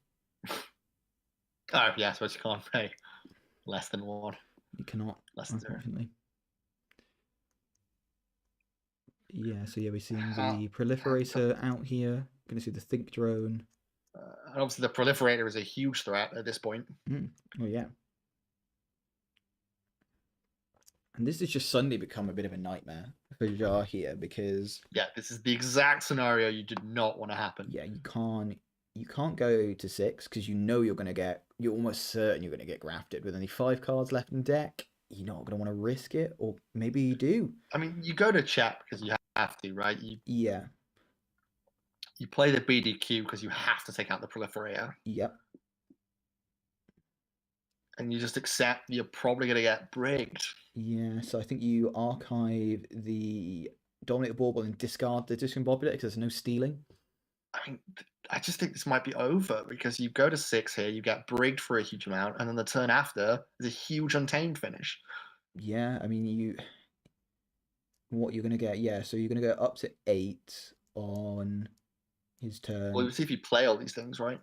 Oh, yeah, I suppose you can't pay less than 1. You cannot, less than 0. Yeah, so yeah, we're seeing the Proliferator out here. Going to see the Think Drone. And obviously the Proliferator is a huge threat at this point. Oh, yeah. And this has just suddenly become a bit of a nightmare for Xiar here, because... Yeah, this is the exact scenario you did not want to happen. Yeah, you can't go to 6, because you know you're almost certain you're going to get grafted. With only 5 cards left in deck, you're not going to want to risk it, or maybe you do. I mean, you go to check because you have to, right? Yeah. You play the BDQ because you have to take out the Proliferator. Yep. And you just accept you're probably going to get brigged. Yeah, so I think you archive the Dominator Bauble and discard the Discombobulator because there's no stealing. I mean, I just think this might be over, because you go to 6 here, you get brigged for a huge amount, and then the turn after is a huge Untamed finish. Yeah, I mean, what you're going to get, so you're going to go up to 8 on his turn. Well, we'll see if you play all these things, right?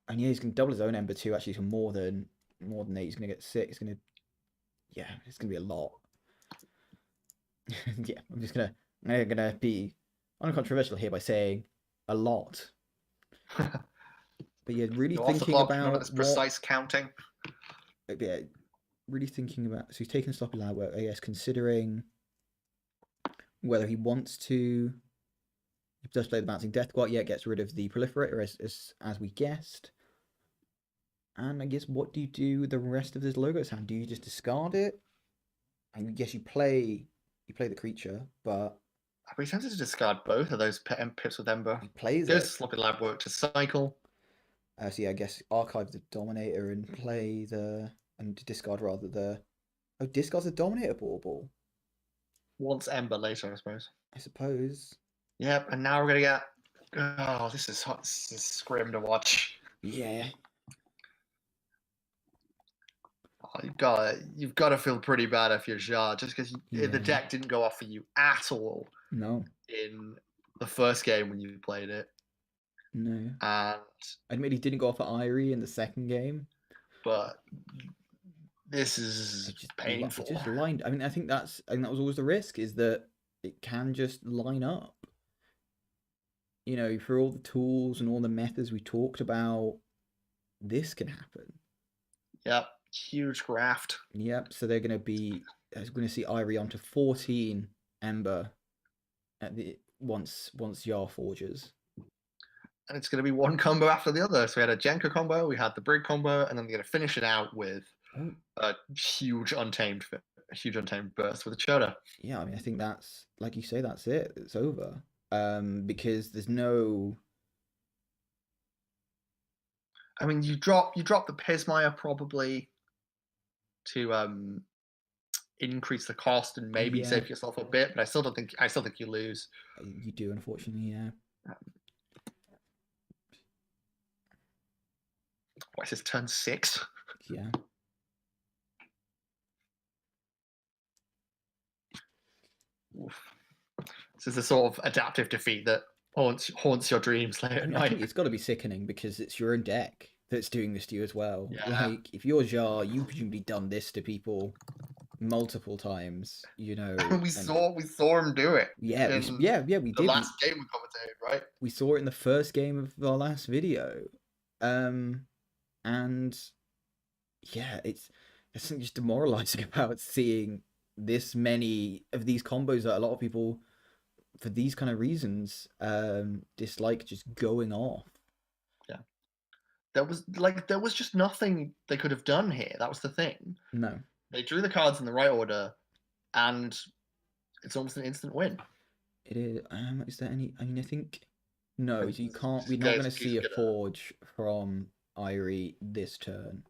And yeah, he's going to double his own Ember too, actually, for more than 8. He's going to get 6. He's going to Yeah, it's gonna be a lot. Yeah, I'm gonna be uncontroversial here by saying a lot. But yeah, really You're off the thinking clock. None of about this what. precise counting. Yeah, really thinking about. So he's taking sloppy lab work. I guess considering whether he wants to. He does play the bouncing death guard. Yeah, gets rid of the proliferator as we guessed. And I guess what do you do with the rest of this logo sound? Do you just discard it? I guess you play the creature, but I'd be tempted to discard both of those pips with Ember. he plays Goes it. sloppy lab work to cycle. So yeah, I guess archive the Dominator and play and discard rather the discards the Dominator bauble. Once Ember later, I suppose. I suppose. Yep, and now we're gonna get. Oh, this is hot. This is grim to watch. Yeah. Oh, you've got to feel pretty bad if you're Xiar, just because the deck didn't go off for you at all. No. In the first game when you played it. No. And I admit he didn't go off for Irie in the second game. But this is just painful. It just lined. I mean, I think that was always the risk, is that it can just line up. You know, for all the tools and all the methods we talked about, this can happen. Yep, huge graft. Yep, so they're going to see Irie onto 14 Ember at the once Xiar forges. And it's going to be one combo after the other. So we had a Jenka combo, we had the Brig combo, and then we're going to finish it out with a huge untamed burst with a Chota. Yeah, I mean, I think that's, like you say, that's it. It's over. Because there's no. I mean, you drop the Pismire probably to increase the cost and maybe save yourself a bit, but I still think you lose. You do, unfortunately, yeah. What is this, turn 6? Yeah. Oof. This is the sort of adaptive defeat that haunts your dreams late at night. I think it's got to be sickening because it's your own deck that's doing this to you as well. Yeah. Like, if you're Xiar, you've presumably done this to people multiple times, you know. we saw him do it. Yeah, we did. The last game we commentated, right? We saw it in the first game of our last video. And yeah, there's something just demoralizing about seeing this many of these combos that a lot of people, for these kind of reasons, dislike just going off. Yeah. There was just nothing they could have done here. That was the thing. No. They drew the cards in the right order, and it's almost an instant win. It is. Is there any? I mean, I think no. You can't. We're not going to see a forge from Irie this turn,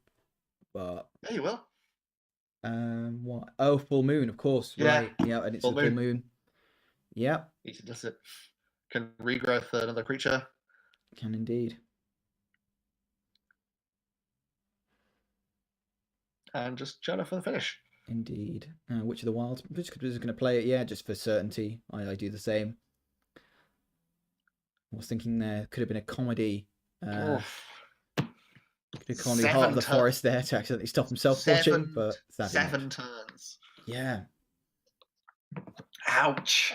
but yeah, you will. What? Oh, full moon, of course. Yeah. Right. Yeah, and it's full moon. Yep. Easy does it. Can regrowth another creature. Can indeed. And just Chota for the finish. Indeed. Which of the wilds? Which is going to play it? Yeah, just for certainty. I do the same. I was thinking there could have been a comedy. Could have comedy Heart of the Forest there to accidentally stop himself watching, but 7 turns. Yeah. Ouch.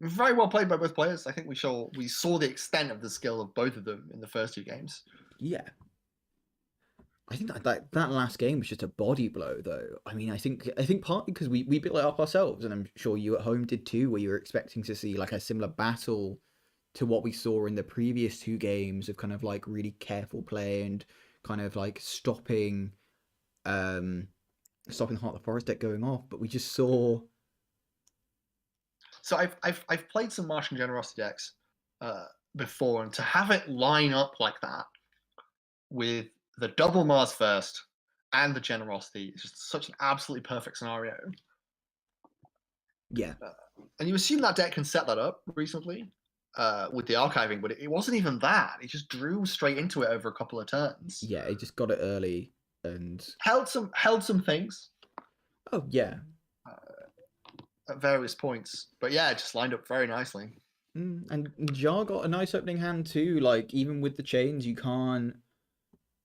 Very well played by both players. I think we saw the extent of the skill of both of them in the first 2 games. Yeah. I think that last game was just a body blow, though. I mean, I think partly because we built it up ourselves, and I'm sure you at home did too, where you were expecting to see like a similar battle to what we saw in the previous 2 games of kind of like really careful play and kind of like stopping the Heart of the Forest deck going off. But we just saw. So I've played some Martian Generosity decks before, and to have it line up like that with the double Mars first and the Generosity is just such an absolutely perfect scenario. Yeah. And you assume that deck can set that up recently with the archiving, but it wasn't even that. It just drew straight into it over a couple of turns. Yeah, it just got it early and held some things. Oh yeah. At various points, but yeah, it just lined up very nicely. And Xiar got a nice opening hand too. Like even with the chains, you can't.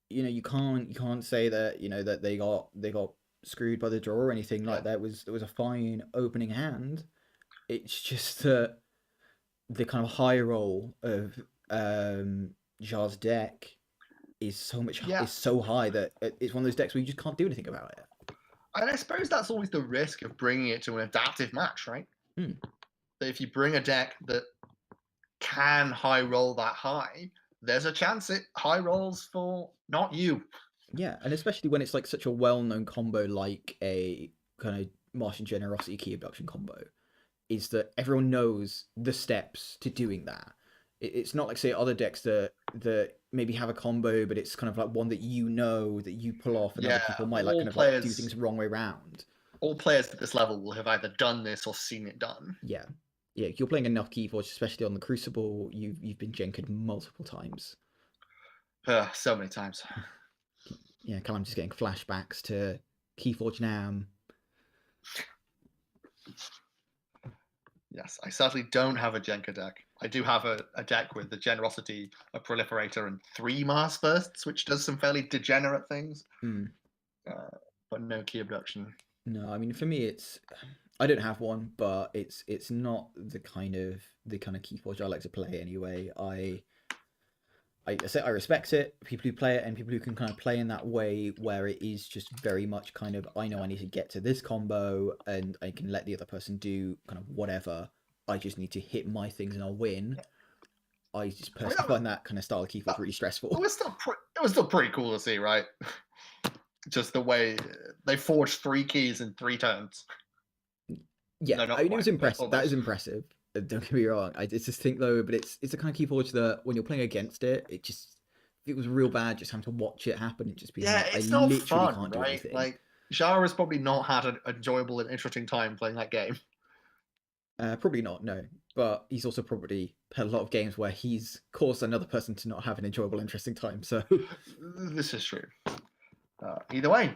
you can't say that that they got screwed by the draw or anything Yeah. like that. It was a fine opening hand. It's just that the kind of high roll of Jar's deck Yeah. is so high that it's one of those decks where you just can't do anything about it. And I suppose that's always the risk of bringing it to an adaptive match, right? That if you bring a deck that can high roll that high, there's a chance it high rolls for not you. Yeah, and especially when it's like such a well-known combo, like a kind of Martian Generosity Key Abduction combo, is that everyone knows the steps to doing that. It's not like, say, other decks that maybe have a combo, but it's kind of like one that that you pull off, and other Yeah, people might like all kind of like do players, things wrong way round. all players at this level will have either done this or seen it done. Yeah, yeah. You're playing enough Keyforge, especially on the Crucible. You've been jenkered multiple times. So many times. Yeah, I'm just getting flashbacks to Keyforge Nam. Yes, I sadly don't have a Jenka deck. I do have a deck with the Generosity, a Proliferator, and 3 Mars Firsts, which does some fairly degenerate things. But no Key Abduction. No, I mean, for me, I don't have one, but it's not the kind of Keyforge I like to play anyway. I respect it, people who play it, and people who can kind of play in that way where it is just very much kind of, I know I need to get to this combo and I can let the other person do kind of whatever. I just need to hit my things and I'll win. I just personally find that kind of style of Keyforge really stressful. It was still pretty cool to see, right? Just the way they forged 3 keys in 3 turns. Yeah, no, it was impressive. That is impressive. Don't get me wrong. I just think though, but it's a kind of Keyforge that when you're playing against it, it was real bad just having to watch it happen and just be like, it's I not literally fun, can't do right? anything. Like Xiar has probably not had an enjoyable and interesting time playing that game. Probably not, no. But he's also probably had a lot of games where he's caused another person to not have an enjoyable, interesting time. So this is true. Either way,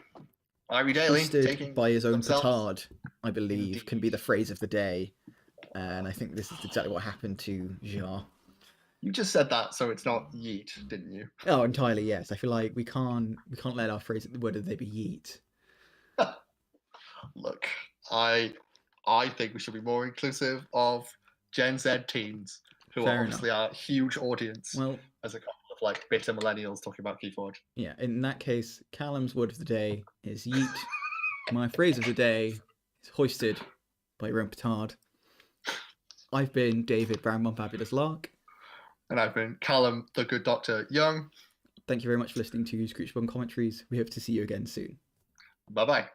IrieDaily taking by his own themselves... petard, I believe, Indeed. Can be the phrase of the day. And I think this is exactly what happened to Xiar. You just said that, so it's not yeet, didn't you? Oh, entirely, yes. I feel like we can't let our phrase, the word of the day be yeet. Look, I think we should be more inclusive of Gen Z teens, who are obviously our huge audience, as a couple of like bitter millennials talking about Keyforge. Yeah, in that case, Callum's word of the day is yeet. My phrase of the day is hoisted by your own petard. I've been David Brownmont Fabulous Lark. And I've been Callum, the good Dr. Young. Thank you very much for listening to Screech Bob-Ombs commentaries. We hope to see you again soon. Bye-bye.